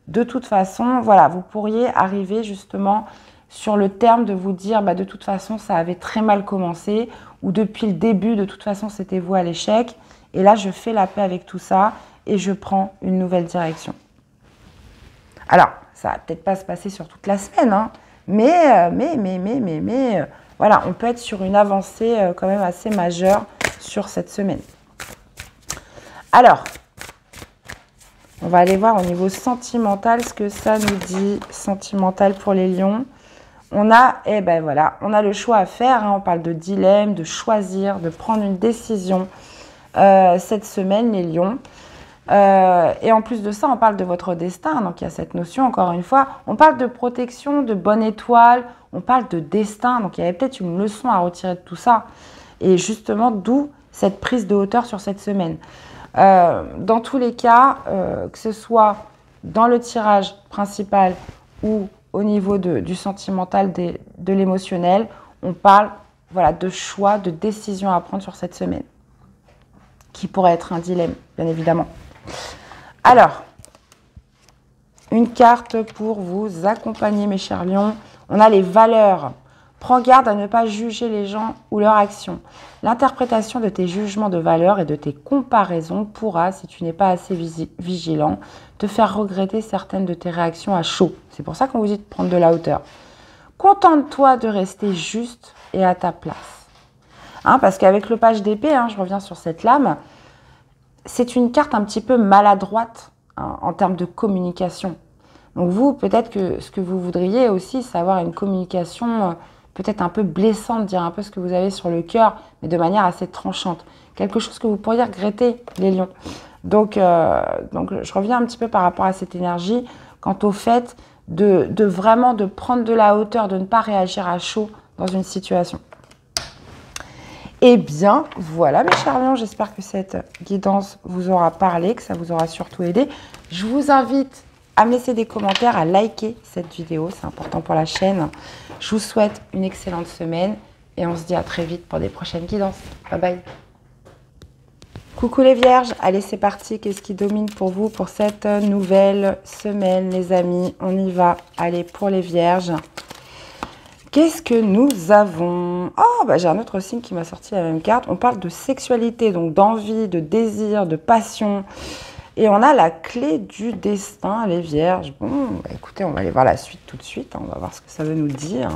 De toute façon, voilà, vous pourriez arriver justement sur le terme de vous dire de toute façon, ça avait très mal commencé ou depuis le début, de toute façon, c'était vous à l'échec. Et là, je fais la paix avec tout ça. Et je prends une nouvelle direction. Alors, ça ne va peut-être pas se passer sur toute la semaine, mais voilà, on peut être sur une avancée quand même assez majeure sur cette semaine. Alors, on va aller voir au niveau sentimental ce que ça nous dit, sentimental pour les lions. On a, on a le choix à faire, on parle de dilemme, de choisir, de prendre une décision cette semaine, les lions. Et en plus de ça, on parle de votre destin. Donc, il y a cette notion, encore une fois. On parle de protection, de bonne étoile. On parle de destin. Donc, il y avait peut-être une leçon à retirer de tout ça. Et justement, d'où cette prise de hauteur sur cette semaine. Dans tous les cas, que ce soit dans le tirage principal ou au niveau du sentimental, de l'émotionnel, on parle voilà, de choix, de décisions à prendre sur cette semaine. Qui pourrait être un dilemme, bien évidemment. Alors, une carte pour vous accompagner, mes chers lions. On a les valeurs. Prends garde à ne pas juger les gens ou leurs actions. L'interprétation de tes jugements de valeur et de tes comparaisons pourra, si tu n'es pas assez vigilant, te faire regretter certaines de tes réactions à chaud. C'est pour ça qu'on vous dit de prendre de la hauteur. Contente-toi de rester juste et à ta place. Parce qu'avec le page d'épée, je reviens sur cette lame, c'est une carte un petit peu maladroite en termes de communication. Donc vous, peut-être que ce que vous voudriez aussi, c'est avoir une communication peut-être un peu blessante, dire un peu ce que vous avez sur le cœur, mais de manière assez tranchante. Quelque chose que vous pourriez regretter, les lions. Donc je reviens un petit peu par rapport à cette énergie, quant au fait de vraiment de prendre de la hauteur, de ne pas réagir à chaud dans une situation. Eh bien, voilà mes chers lions, j'espère que cette guidance vous aura parlé, que ça vous aura surtout aidé. Je vous invite à me laisser des commentaires, à liker cette vidéo, c'est important pour la chaîne. Je vous souhaite une excellente semaine et on se dit à très vite pour des prochaines guidances. Bye bye. Coucou les vierges, allez c'est parti, qu'est-ce qui domine pour vous pour cette nouvelle semaine les amis? On y va, allez pour les vierges. Qu'est-ce que nous avons? Oh, bah, j'ai un autre signe qui m'a sorti la même carte. On parle de sexualité, donc d'envie, de désir, de passion. Et on a la clé du destin, les vierges. Bon, bah, écoutez, on va aller voir la suite tout de suite. On va voir ce que ça veut nous dire.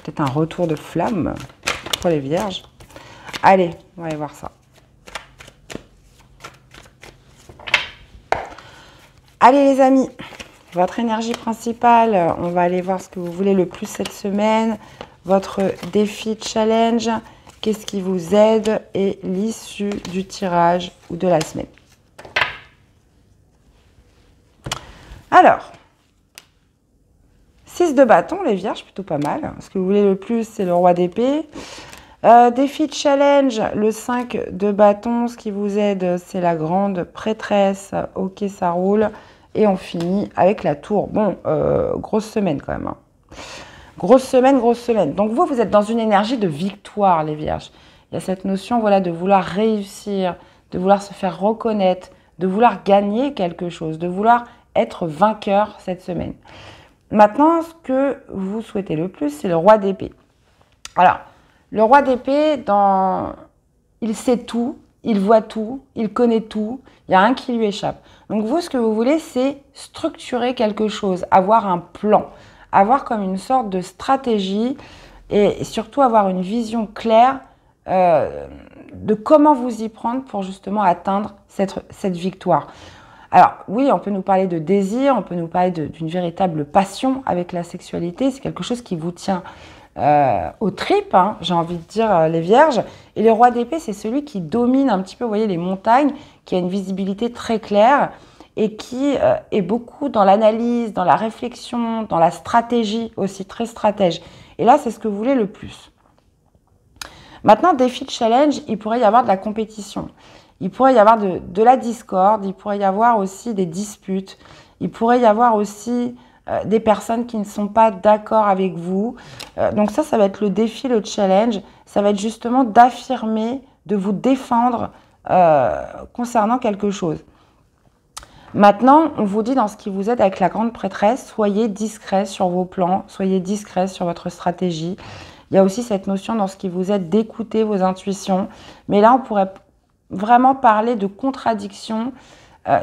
Peut-être un retour de flamme pour les vierges. Allez, on va aller voir ça. Allez les amis, votre énergie principale, on va aller voir ce que vous voulez le plus cette semaine. Votre défi challenge, qu'est-ce qui vous aide et l'issue du tirage ou de la semaine. Alors, 6 de bâton, les vierges, plutôt pas mal. Ce que vous voulez le plus, c'est le roi d'épée. Défi challenge, le 5 de bâton, ce qui vous aide, c'est la grande prêtresse. Ok, ça roule. Et on finit avec la tour. Bon, grosse semaine quand même. Hein. Grosse semaine, grosse semaine. Donc vous, vous êtes dans une énergie de victoire, les vierges. Il y a cette notion voilà, de vouloir réussir, de vouloir se faire reconnaître, de vouloir gagner quelque chose, de vouloir être vainqueur cette semaine. Maintenant, ce que vous souhaitez le plus, c'est le roi d'épée. Alors, le roi d'épée, il sait tout, il voit tout, il connaît tout, il n'y a rien qui lui échappe. Donc vous, ce que vous voulez, c'est structurer quelque chose, avoir un plan, avoir comme une sorte de stratégie et surtout avoir une vision claire de comment vous y prendre pour justement atteindre cette victoire. Alors oui, on peut nous parler de désir, on peut nous parler d'une véritable passion avec la sexualité, c'est quelque chose qui vous tient aux tripes, hein, j'ai envie de dire les vierges. Et le roi d'épée, c'est celui qui domine un petit peu, vous voyez, les montagnes, qui a une visibilité très claire et qui est beaucoup dans l'analyse, dans la réflexion, dans la stratégie aussi, très stratège. Et là, c'est ce que vous voulez le plus. Maintenant, défi de challenge, il pourrait y avoir de la compétition. Il pourrait y avoir de la discorde, il pourrait y avoir aussi des disputes, il pourrait y avoir aussi des personnes qui ne sont pas d'accord avec vous. Donc ça va être le défi, le challenge. Ça va être justement d'affirmer, de vous défendre concernant quelque chose. Maintenant, on vous dit dans ce qui vous aide avec la grande prêtresse, soyez discret sur vos plans, soyez discret sur votre stratégie. Il y a aussi cette notion dans ce qui vous aide d'écouter vos intuitions. Mais là, on pourrait vraiment parler de contradiction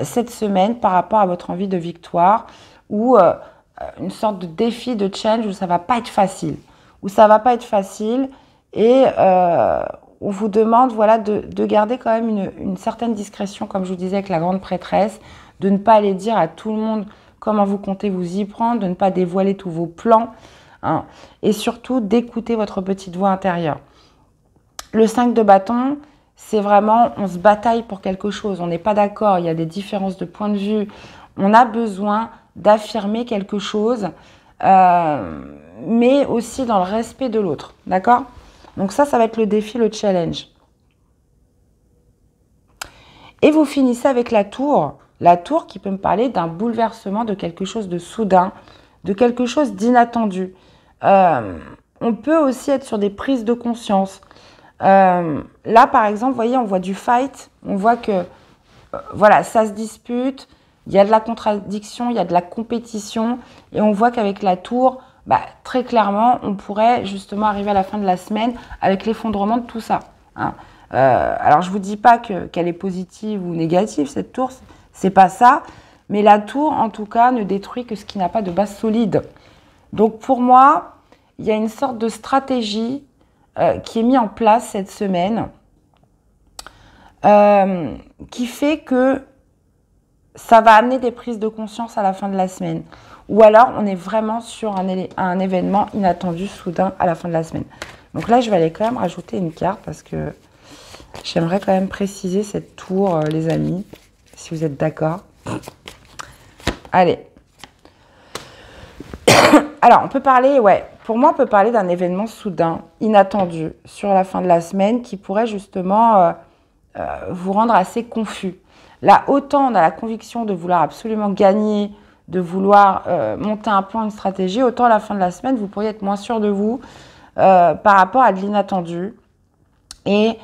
cette semaine par rapport à votre envie de victoire ou une sorte de défi, de challenge où ça ne va pas être facile. Où ça ne va pas être facile et on vous demande voilà, de garder quand même une certaine discrétion, comme je vous disais avec la grande prêtresse, de ne pas aller dire à tout le monde comment vous comptez vous y prendre, de ne pas dévoiler tous vos plans hein, et surtout d'écouter votre petite voix intérieure. Le 5 de bâton, c'est vraiment, on se bataille pour quelque chose, on n'est pas d'accord, il y a des différences de point de vue, on a besoin d'affirmer quelque chose, mais aussi dans le respect de l'autre, d'accord? Donc ça va être le défi, le challenge. Et vous finissez avec la tour qui peut me parler d'un bouleversement, de quelque chose de soudain, de quelque chose d'inattendu. On peut aussi être sur des prises de conscience. Là, par exemple, vous voyez, on voit du fight, on voit que voilà, ça se dispute, il y a de la contradiction, il y a de la compétition et on voit qu'avec la tour, bah, très clairement, on pourrait justement arriver à la fin de la semaine avec l'effondrement de tout ça. Hein. Alors, je ne vous dis pas qu'elle est positive ou négative, cette tour, c'est pas ça. Mais la tour, en tout cas, ne détruit que ce qui n'a pas de base solide. Donc, pour moi, il y a une sorte de stratégie qui est mise en place cette semaine qui fait que ça va amener des prises de conscience à la fin de la semaine. Ou alors, on est vraiment sur un événement inattendu, soudain, à la fin de la semaine. Donc là, je vais aller quand même rajouter une carte parce que j'aimerais quand même préciser cette tour, les amis, si vous êtes d'accord. Allez. Alors, on peut parler, ouais, pour moi, on peut parler d'un événement soudain, inattendu, sur la fin de la semaine, qui pourrait justement vous rendre assez confus. Là, autant on a la conviction de vouloir absolument gagner, de vouloir monter un plan, une stratégie, autant à la fin de la semaine, vous pourriez être moins sûr de vous par rapport à de l'inattendu. Et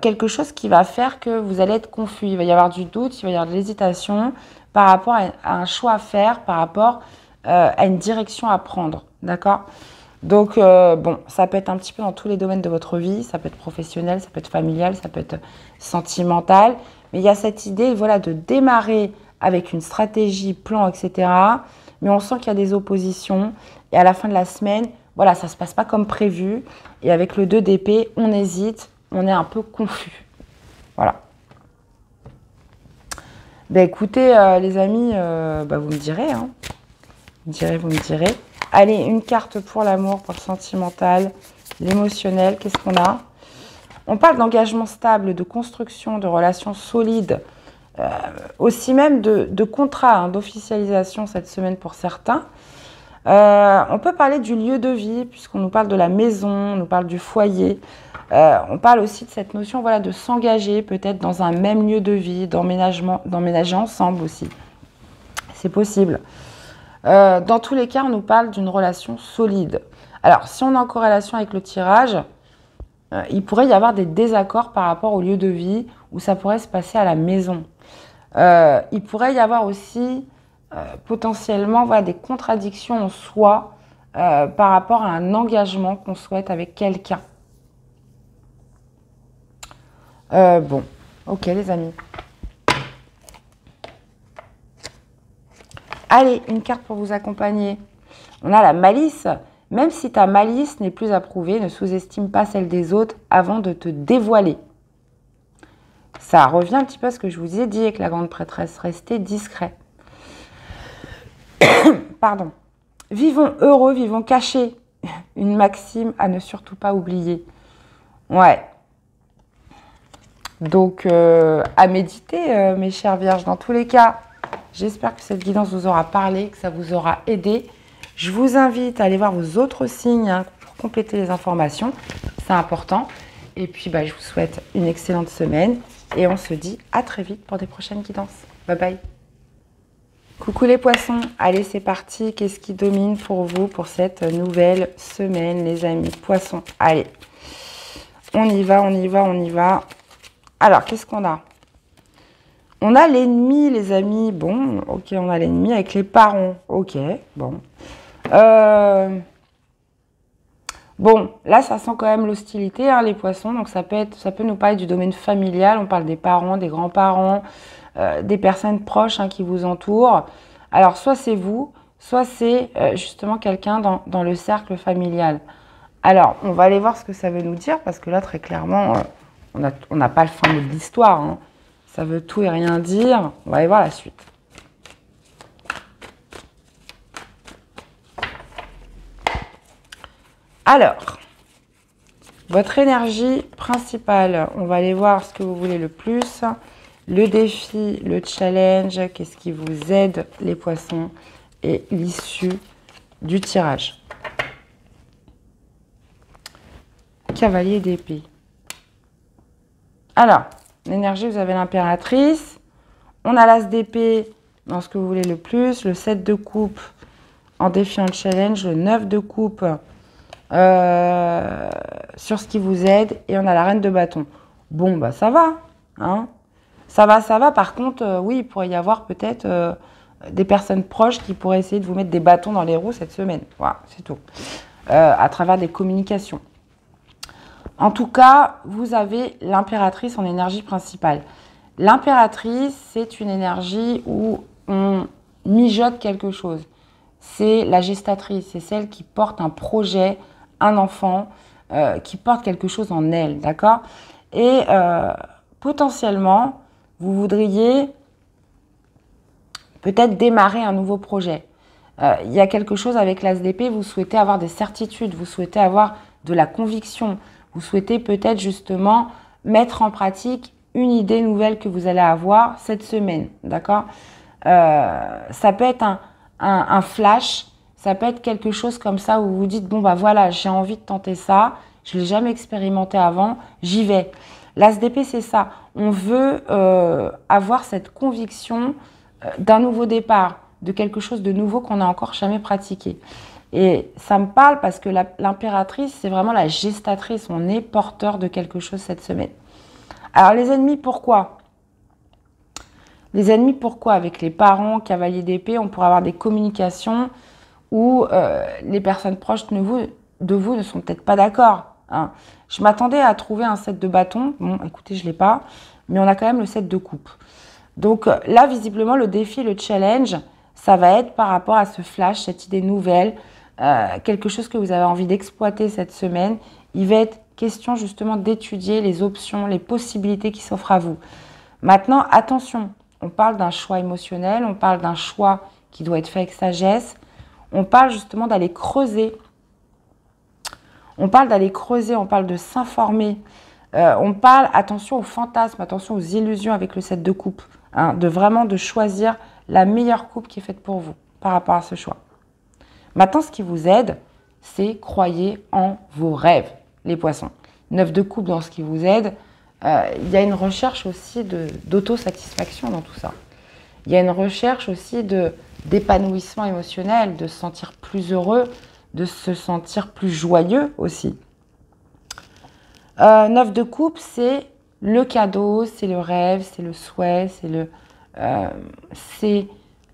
quelque chose qui va faire que vous allez être confus. Il va y avoir du doute, il va y avoir de l'hésitation par rapport à un choix à faire, par rapport à une direction à prendre. D'accord? Donc, bon, ça peut être un petit peu dans tous les domaines de votre vie. Ça peut être professionnel, ça peut être familial, ça peut être sentimental. Mais il y a cette idée, voilà, de démarrer avec une stratégie, plan, etc. Mais on sent qu'il y a des oppositions. Et à la fin de la semaine, voilà, ça ne se passe pas comme prévu. Et avec le 2 d'épée, on hésite, on est un peu confus. Voilà. Ben écoutez, les amis, vous me direz, hein. Vous me direz. Allez, une carte pour l'amour, pour le sentimental, l'émotionnel. Qu'est-ce qu'on a? On parle d'engagement stable, de construction, de relations solides, aussi même de contrat, hein, d'officialisation cette semaine pour certains. On peut parler du lieu de vie, puisqu'on nous parle de la maison, on nous parle du foyer. On parle aussi de cette notion, voilà, de s'engager peut-être dans un même lieu de vie, d'emménager ensemble aussi. C'est possible. Dans tous les cas, on nous parle d'une relation solide. Alors, si on est en corrélation avec le tirage, il pourrait y avoir des désaccords par rapport au lieu de vie où ça pourrait se passer à la maison. Il pourrait y avoir aussi potentiellement, voilà, des contradictions en soi par rapport à un engagement qu'on souhaite avec quelqu'un. Bon, ok les amis. Allez, une carte pour vous accompagner. On a la malice. Même si ta malice n'est plus approuvée, ne sous-estime pas celle des autres avant de te dévoiler. Ça revient un petit peu à ce que je vous ai dit avec la grande prêtresse. Restez discret. Pardon. Vivons heureux, vivons cachés. Une maxime à ne surtout pas oublier. Ouais. Donc, à méditer, mes chères vierges. Dans tous les cas, j'espère que cette guidance vous aura parlé, que ça vous aura aidé. Je vous invite à aller voir vos autres signes, hein, pour compléter les informations. C'est important. Et puis, je vous souhaite une excellente semaine. Et on se dit à très vite pour des prochaines guidances. Bye bye. Coucou les poissons. Allez, c'est parti. Qu'est-ce qui domine pour vous pour cette nouvelle semaine, les amis poissons? Allez, on y va, on y va, on y va. Alors, qu'est-ce qu'on a? On a l'ennemi, les amis. Bon, ok, on a l'ennemi avec les parents. Ok, bon. Bon, là, ça sent quand même l'hostilité, hein, les poissons. Donc, ça peut nous parler du domaine familial. On parle des parents, des grands-parents, des personnes proches, hein, qui vous entourent. Alors, soit c'est vous, soit c'est justement quelqu'un dans le cercle familial. Alors, on va aller voir ce que ça veut nous dire, parce que là, très clairement, on n'a pas le fin mot de l'histoire, hein. Ça veut tout et rien dire. On va aller voir la suite. Alors, votre énergie principale, on va aller voir ce que vous voulez le plus. Le défi, le challenge, qu'est-ce qui vous aide, les poissons, et l'issue du tirage. Cavalier d'épée. Alors, l'énergie, vous avez l'impératrice. On a l'as d'épée dans ce que vous voulez le plus. Le 7 de coupe en défiant le challenge. Le 9 de coupe sur ce qui vous aide. Et on a la reine de bâton. Bon, ça va. Hein, ça va, ça va. Par contre, oui, il pourrait y avoir peut-être des personnes proches qui pourraient essayer de vous mettre des bâtons dans les roues cette semaine. Voilà, c'est tout. À travers des communications. En tout cas, vous avez l'impératrice en énergie principale. L'impératrice, c'est une énergie où on mijote quelque chose. C'est la gestatrice, c'est celle qui porte un projet, un enfant, qui porte quelque chose en elle, d'accord? Et potentiellement, vous voudriez peut-être démarrer un nouveau projet. Il y a quelque chose avec l'as d'épée, vous souhaitez avoir des certitudes, vous souhaitez avoir de la conviction. Vous souhaitez peut-être justement mettre en pratique une idée nouvelle que vous allez avoir cette semaine, d'accord? Ça peut être un flash, ça peut être quelque chose comme ça où vous vous dites, bon voilà, j'ai envie de tenter ça, je ne l'ai jamais expérimenté avant, j'y vais. L'as d'épée, c'est ça. On veut avoir cette conviction d'un nouveau départ, de quelque chose de nouveau qu'on n'a encore jamais pratiqué. Et ça me parle parce que l'impératrice, c'est vraiment la gestatrice. On est porteur de quelque chose cette semaine. Alors, les ennemis, pourquoi? Les ennemis, pourquoi? Avec les parents, cavaliers d'épée, on pourrait avoir des communications où les personnes proches de vous ne sont peut-être pas d'accord. Hein. Je m'attendais à trouver un set de bâtons. Bon, écoutez, je ne l'ai pas. Mais on a quand même le set de coupe. Donc là, visiblement, le défi, le challenge, ça va être par rapport à ce flash, cette idée nouvelle, quelque chose que vous avez envie d'exploiter cette semaine. Il va être question justement d'étudier les options, les possibilités qui s'offrent à vous. Maintenant, attention, on parle d'un choix émotionnel, on parle d'un choix qui doit être fait avec sagesse. On parle justement d'aller creuser. On parle d'aller creuser, on parle de s'informer. On parle, attention aux fantasmes, attention aux illusions avec le set de coupe. Hein, de choisir la meilleure coupe qui est faite pour vous par rapport à ce choix. Maintenant, ce qui vous aide, c'est croyez en vos rêves, les poissons. 9 de coupe dans ce qui vous aide. Il y a une recherche aussi d'autosatisfaction dans tout ça. Il y a une recherche aussi d'épanouissement émotionnel, de se sentir plus heureux, de se sentir plus joyeux aussi. 9 de coupe, c'est le cadeau, c'est le rêve, c'est le souhait, c'est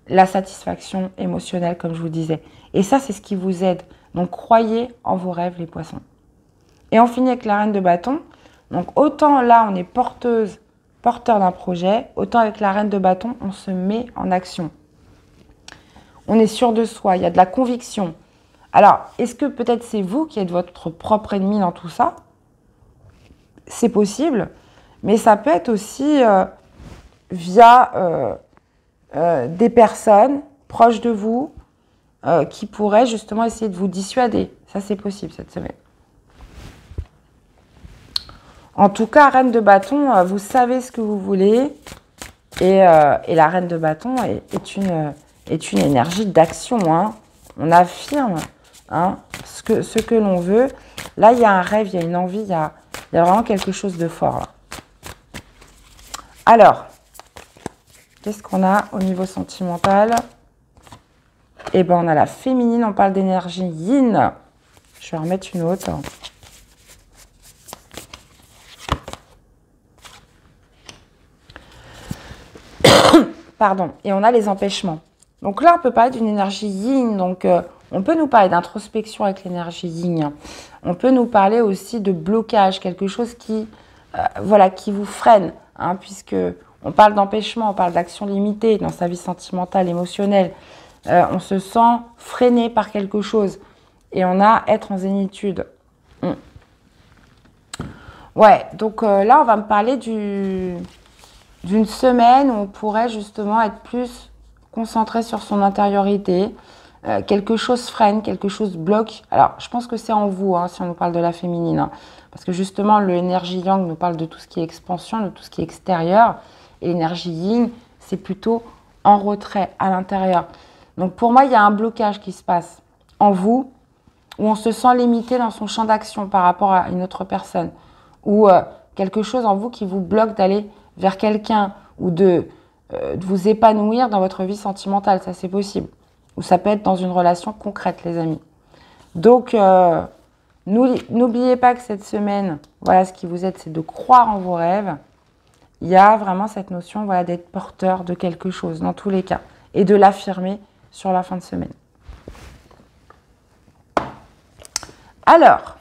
la satisfaction émotionnelle, comme je vous disais. Et ça, c'est ce qui vous aide. Donc, croyez en vos rêves, les poissons. Et on finit avec la reine de bâton. Donc, autant là, on est porteur d'un projet, autant avec la reine de bâton, on se met en action. On est sûr de soi, il y a de la conviction. Alors, est-ce que peut-être c'est vous qui êtes votre propre ennemi dans tout ça? C'est possible, mais ça peut être aussi via des personnes proches de vous qui pourraient justement essayer de vous dissuader. Ça, c'est possible cette semaine. En tout cas, reine de bâton, vous savez ce que vous voulez. Et la reine de bâton est une énergie d'action. Hein. On affirme ce que l'on veut. Là, il y a un rêve, il y a une envie, il y a vraiment quelque chose de fort. Là. Alors, qu'est-ce qu'on a au niveau sentimental? Eh bien, on a la féminine, on parle d'énergie yin. Je vais en remettre une autre. Pardon. Et on a les empêchements. Donc là, on peut parler d'une énergie yin. Donc, on peut nous parler d'introspection avec l'énergie yin. On peut nous parler aussi de blocage, quelque chose qui vous freine, hein, puisque on parle d'empêchement, on parle d'action limitée dans sa vie sentimentale, émotionnelle. On se sent freiné par quelque chose et on a être en zénitude. Ouais, donc là, on va me parler d'une semaine où on pourrait justement être plus concentré sur son intériorité. Quelque chose freine, quelque chose bloque. Alors, je pense que c'est en vous, hein, si on nous parle de la féminine. Hein, parce que justement, l'énergie yang nous parle de tout ce qui est expansion, de tout ce qui est extérieur. Et l'énergie yin, c'est plutôt en retrait, à l'intérieur. Donc, pour moi, il y a un blocage qui se passe en vous, où on se sent limité dans son champ d'action par rapport à une autre personne. Ou quelque chose en vous qui vous bloque d'aller vers quelqu'un ou de vous épanouir dans votre vie sentimentale. Ça, c'est possible. Ou ça peut être dans une relation concrète, les amis. Donc, n'oubliez pas que cette semaine, voilà, ce qui vous aide, c'est de croire en vos rêves. Il y a vraiment cette notion, voilà, d'être porteur de quelque chose, dans tous les cas. Et de l'affirmer sur la fin de semaine. Alors,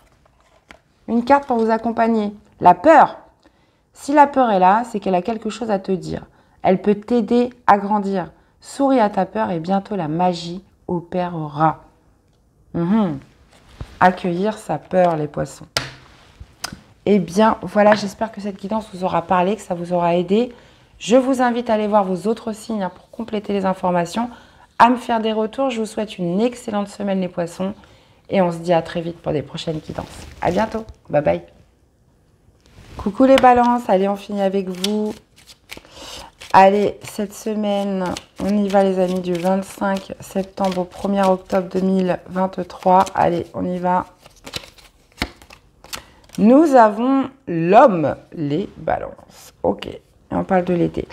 une carte pour vous accompagner. La peur. Si la peur est là, c'est qu'elle a quelque chose à te dire. Elle peut t'aider à grandir. Souris à ta peur et bientôt la magie opérera. Accueillir sa peur, les poissons. Eh bien, voilà, j'espère que cette guidance vous aura parlé, que ça vous aura aidé. Je vous invite à aller voir vos autres signes pour compléter les informations, à me faire des retours. Je vous souhaite une excellente semaine, les poissons. Et on se dit à très vite pour des prochaines guidances. À bientôt. Bye bye. Coucou les balances. Allez, on finit avec vous. Allez, cette semaine, on y va les amis, du 25 septembre au 1er octobre 2023. Allez, on y va. Nous avons l'homme, les balances. Ok, et on parle de l'été.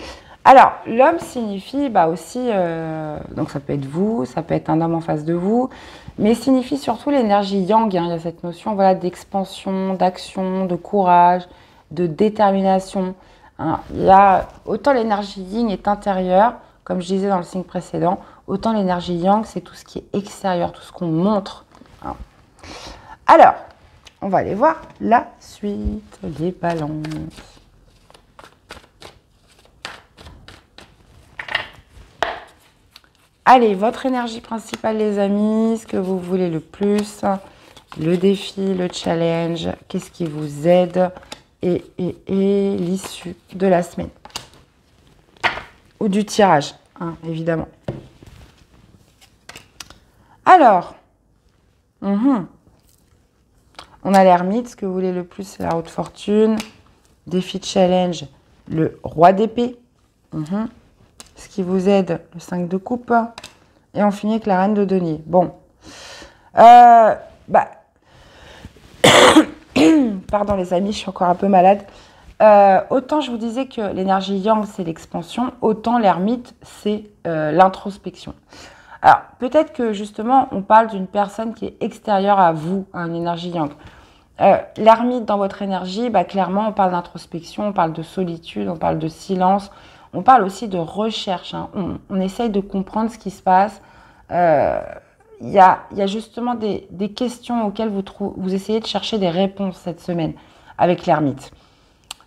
Alors, l'homme signifie aussi, donc ça peut être vous, ça peut être un homme en face de vous, mais signifie surtout l'énergie yang. Hein. Il y a cette notion d'expansion, d'action, de courage, de détermination. Hein. Il y a autant l'énergie yin est intérieure, comme je disais dans le signe précédent, autant l'énergie yang, c'est tout ce qui est extérieur, tout ce qu'on montre. Hein. Alors, on va aller voir la suite, les balances. Allez, votre énergie principale, les amis, ce que vous voulez le plus, le défi, le challenge, qu'est-ce qui vous aide et l'issue de la semaine. Ou du tirage, hein, évidemment. Alors, on a l'ermite, ce que vous voulez le plus, c'est la haute fortune. Défi challenge, le roi d'épée. Ce qui vous aide, le 5 de coupe. Et on finit avec la reine de denier. Bon. Pardon les amis, je suis encore un peu malade. Autant je vous disais que l'énergie yang, c'est l'expansion, autant l'ermite, c'est l'introspection. Alors, peut-être que justement, on parle d'une personne qui est extérieure à vous, à une énergie yang. L'ermite dans votre énergie, clairement, on parle d'introspection, on parle de solitude, on parle de silence, on parle aussi de recherche. Hein. On essaye de comprendre ce qui se passe. Il y a justement des questions auxquelles vous essayez de chercher des réponses cette semaine avec l'ermite.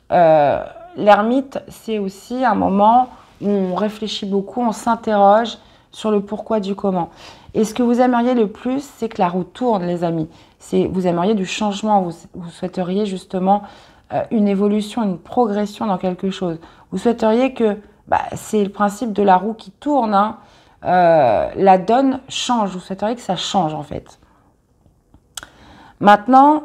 L'ermite, c'est aussi un moment où on réfléchit beaucoup, on s'interroge sur le pourquoi du comment. Et ce que vous aimeriez le plus, c'est que la roue tourne, les amis. Vous aimeriez du changement, vous souhaiteriez justement une évolution, une progression dans quelque chose. Vous souhaiteriez que, c'est le principe de la roue qui tourne, hein, la donne change. Vous souhaiteriez que ça change en fait. Maintenant,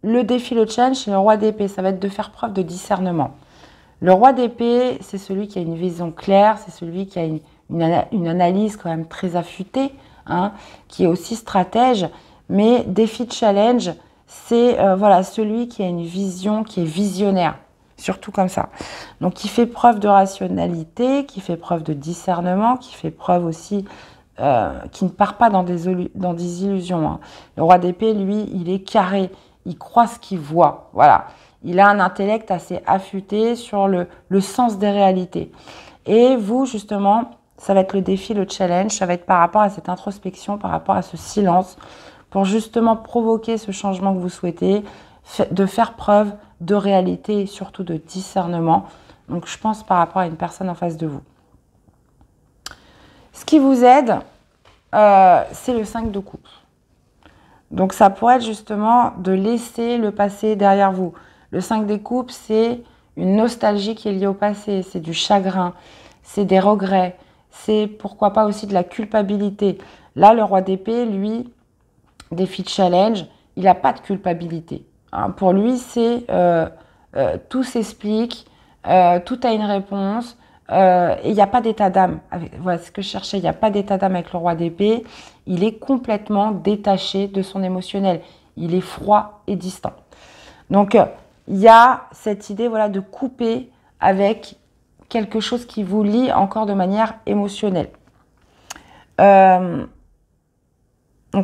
le défi, le challenge, c'est le roi d'épée. Ça va être de faire preuve de discernement. Le roi d'épée, c'est celui qui a une vision claire, c'est celui qui a une analyse quand même très affûtée, hein, qui est aussi stratège. Mais défi, challenge, c'est celui qui a une vision, qui est visionnaire. Surtout comme ça. Donc, qui fait preuve de rationalité, qui fait preuve de discernement, qui fait preuve aussi, qui ne part pas dans des illusions. Hein. Le roi d'épée, lui, il est carré. Il croit ce qu'il voit. Voilà. Il a un intellect assez affûté sur le sens des réalités. Et vous, justement, ça va être le défi, le challenge. Ça va être par rapport à cette introspection, par rapport à ce silence, pour justement provoquer ce changement que vous souhaitez, de faire preuve de réalité et surtout de discernement. Donc, je pense par rapport à une personne en face de vous. Ce qui vous aide, c'est le 5 de coupe. Donc, ça pourrait être justement de laisser le passé derrière vous. Le 5 des coupes, c'est une nostalgie qui est liée au passé. C'est du chagrin, c'est des regrets, c'est pourquoi pas aussi de la culpabilité. Là, le roi d'épée, lui, défi challenge, il n'a pas de culpabilité. Hein, pour lui, c'est tout s'explique, tout a une réponse, et il n'y a pas d'état d'âme. Voilà ce que je cherchais, il n'y a pas d'état d'âme avec le roi d'épée. Il est complètement détaché de son émotionnel. Il est froid et distant. Donc, il y a cette idée de couper avec quelque chose qui vous lie encore de manière émotionnelle. Donc,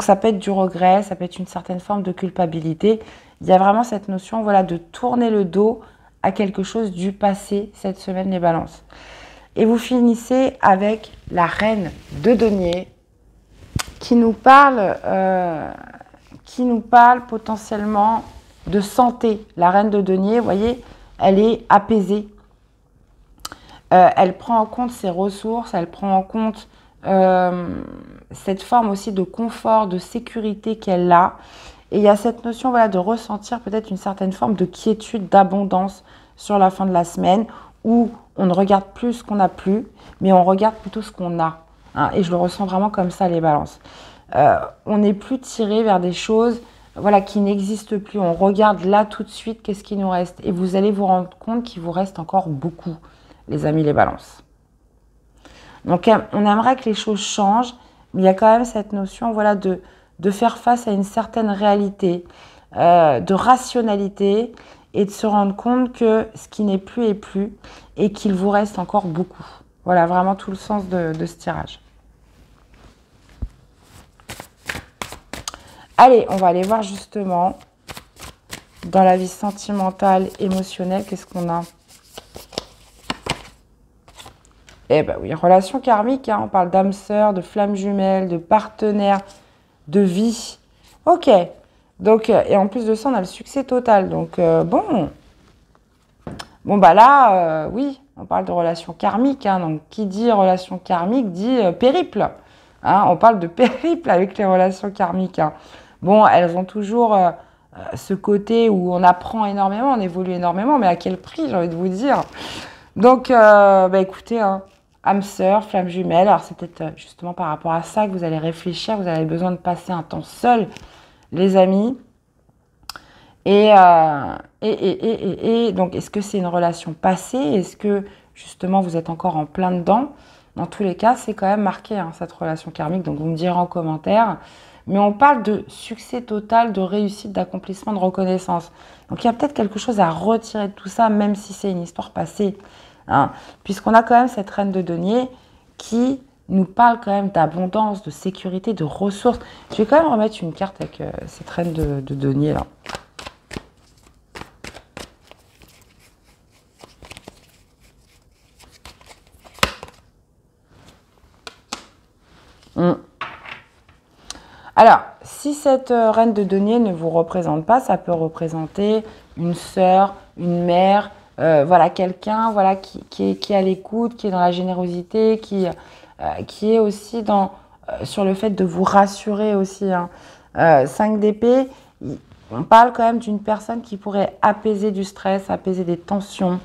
ça peut être du regret, ça peut être une certaine forme de culpabilité. Il y a vraiment cette notion de tourner le dos à quelque chose du passé cette semaine, les balances. Et vous finissez avec la reine de denier qui nous parle potentiellement de santé. La reine de denier, vous voyez, elle est apaisée. Elle prend en compte ses ressources, elle prend en compte cette forme aussi de confort, de sécurité qu'elle a. Et il y a cette notion de ressentir peut-être une certaine forme de quiétude, d'abondance sur la fin de la semaine où on ne regarde plus ce qu'on n'a plus, mais on regarde plutôt ce qu'on a. Hein, et je le ressens vraiment comme ça, les balances. On n'est plus tiré vers des choses qui n'existent plus. On regarde là tout de suite qu'est-ce qui nous reste. Et vous allez vous rendre compte qu'il vous reste encore beaucoup, les amis, les balances. Donc, on aimerait que les choses changent, mais il y a quand même cette notion de faire face à une certaine réalité, de rationalité et de se rendre compte que ce qui n'est plus est plus et qu'il vous reste encore beaucoup. Voilà vraiment tout le sens de ce tirage. Allez, on va aller voir justement dans la vie sentimentale, émotionnelle, qu'est-ce qu'on a? Eh ben oui, relation karmique, hein, on parle d'âme sœur, de flamme jumelle, de partenaire, de vie. Ok, donc, et en plus de ça, on a le succès total. Donc, bon, bah là, oui, on parle de relation karmique. Hein, donc, qui dit relation karmique dit périple. Hein, on parle de périple avec les relations karmiques. Hein. Bon, elles ont toujours ce côté où on apprend énormément, on évolue énormément, mais à quel prix, j'ai envie de vous dire. Donc, bah écoutez, hein, âme sœur, flamme jumelle. Alors, c'est peut-être justement par rapport à ça que vous allez réfléchir. Vous avez besoin de passer un temps seul, les amis. Et donc, est-ce que c'est une relation passée? Est-ce que, justement, vous êtes encore en plein dedans? Dans tous les cas, c'est quand même marqué, hein, cette relation karmique. Donc, vous me direz en commentaire. Mais on parle de succès total, de réussite, d'accomplissement, de reconnaissance. Donc, il y a peut-être quelque chose à retirer de tout ça, même si c'est une histoire passée. Hein, puisqu'on a quand même cette reine de denier qui nous parle quand même d'abondance, de sécurité, de ressources. Je vais quand même remettre une carte avec cette reine de denier là. Alors, si cette reine de denier ne vous représente pas, ça peut représenter une sœur, une mère, voilà, quelqu'un voilà, qui est à l'écoute, qui est dans la générosité, qui est aussi sur le fait de vous rassurer aussi. Hein. 5 d'épée, on parle quand même d'une personne qui pourrait apaiser du stress, apaiser des tensions.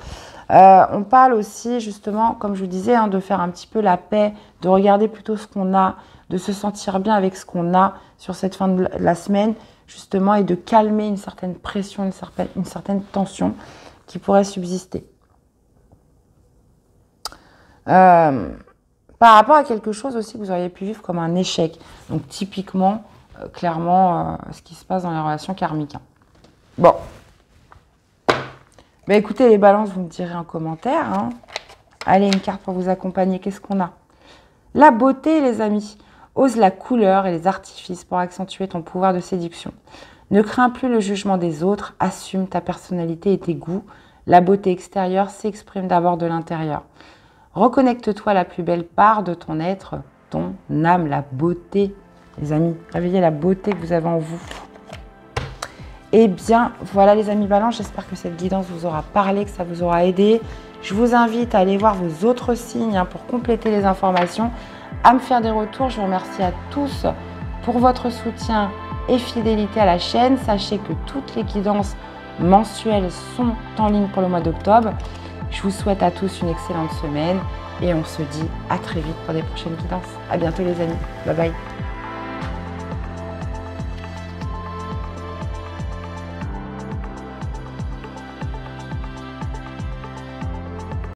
On parle aussi justement, comme je vous disais, hein, de faire un petit peu la paix, de regarder plutôt ce qu'on a, de se sentir bien avec ce qu'on a sur cette fin de la semaine, justement, et de calmer une certaine pression, une certaine tension qui pourrait subsister. Par rapport à quelque chose aussi que vous auriez pu vivre comme un échec. Donc, typiquement, clairement, ce qui se passe dans les relations karmiques. Hein. Bon. Bah, écoutez, les balances, vous me direz en commentaire. Hein. Allez, une carte pour vous accompagner. Qu'est-ce qu'on a? La beauté, les amis. Ose la couleur et les artifices pour accentuer ton pouvoir de séduction. Ne crains plus le jugement des autres, assume ta personnalité et tes goûts. La beauté extérieure s'exprime d'abord de l'intérieur. Reconnecte-toi à la plus belle part de ton être, ton âme, la beauté. Les amis, réveillez la beauté que vous avez en vous. Eh bien, voilà les amis Balance, j'espère que cette guidance vous aura parlé, que ça vous aura aidé. Je vous invite à aller voir vos autres signes hein, pour compléter les informations, à me faire des retours. Je vous remercie à tous pour votre soutien et fidélité à la chaîne. Sachez que toutes les guidances mensuelles sont en ligne pour le mois d'octobre. Je vous souhaite à tous une excellente semaine et on se dit à très vite pour des prochaines guidances. À bientôt les amis. Bye bye.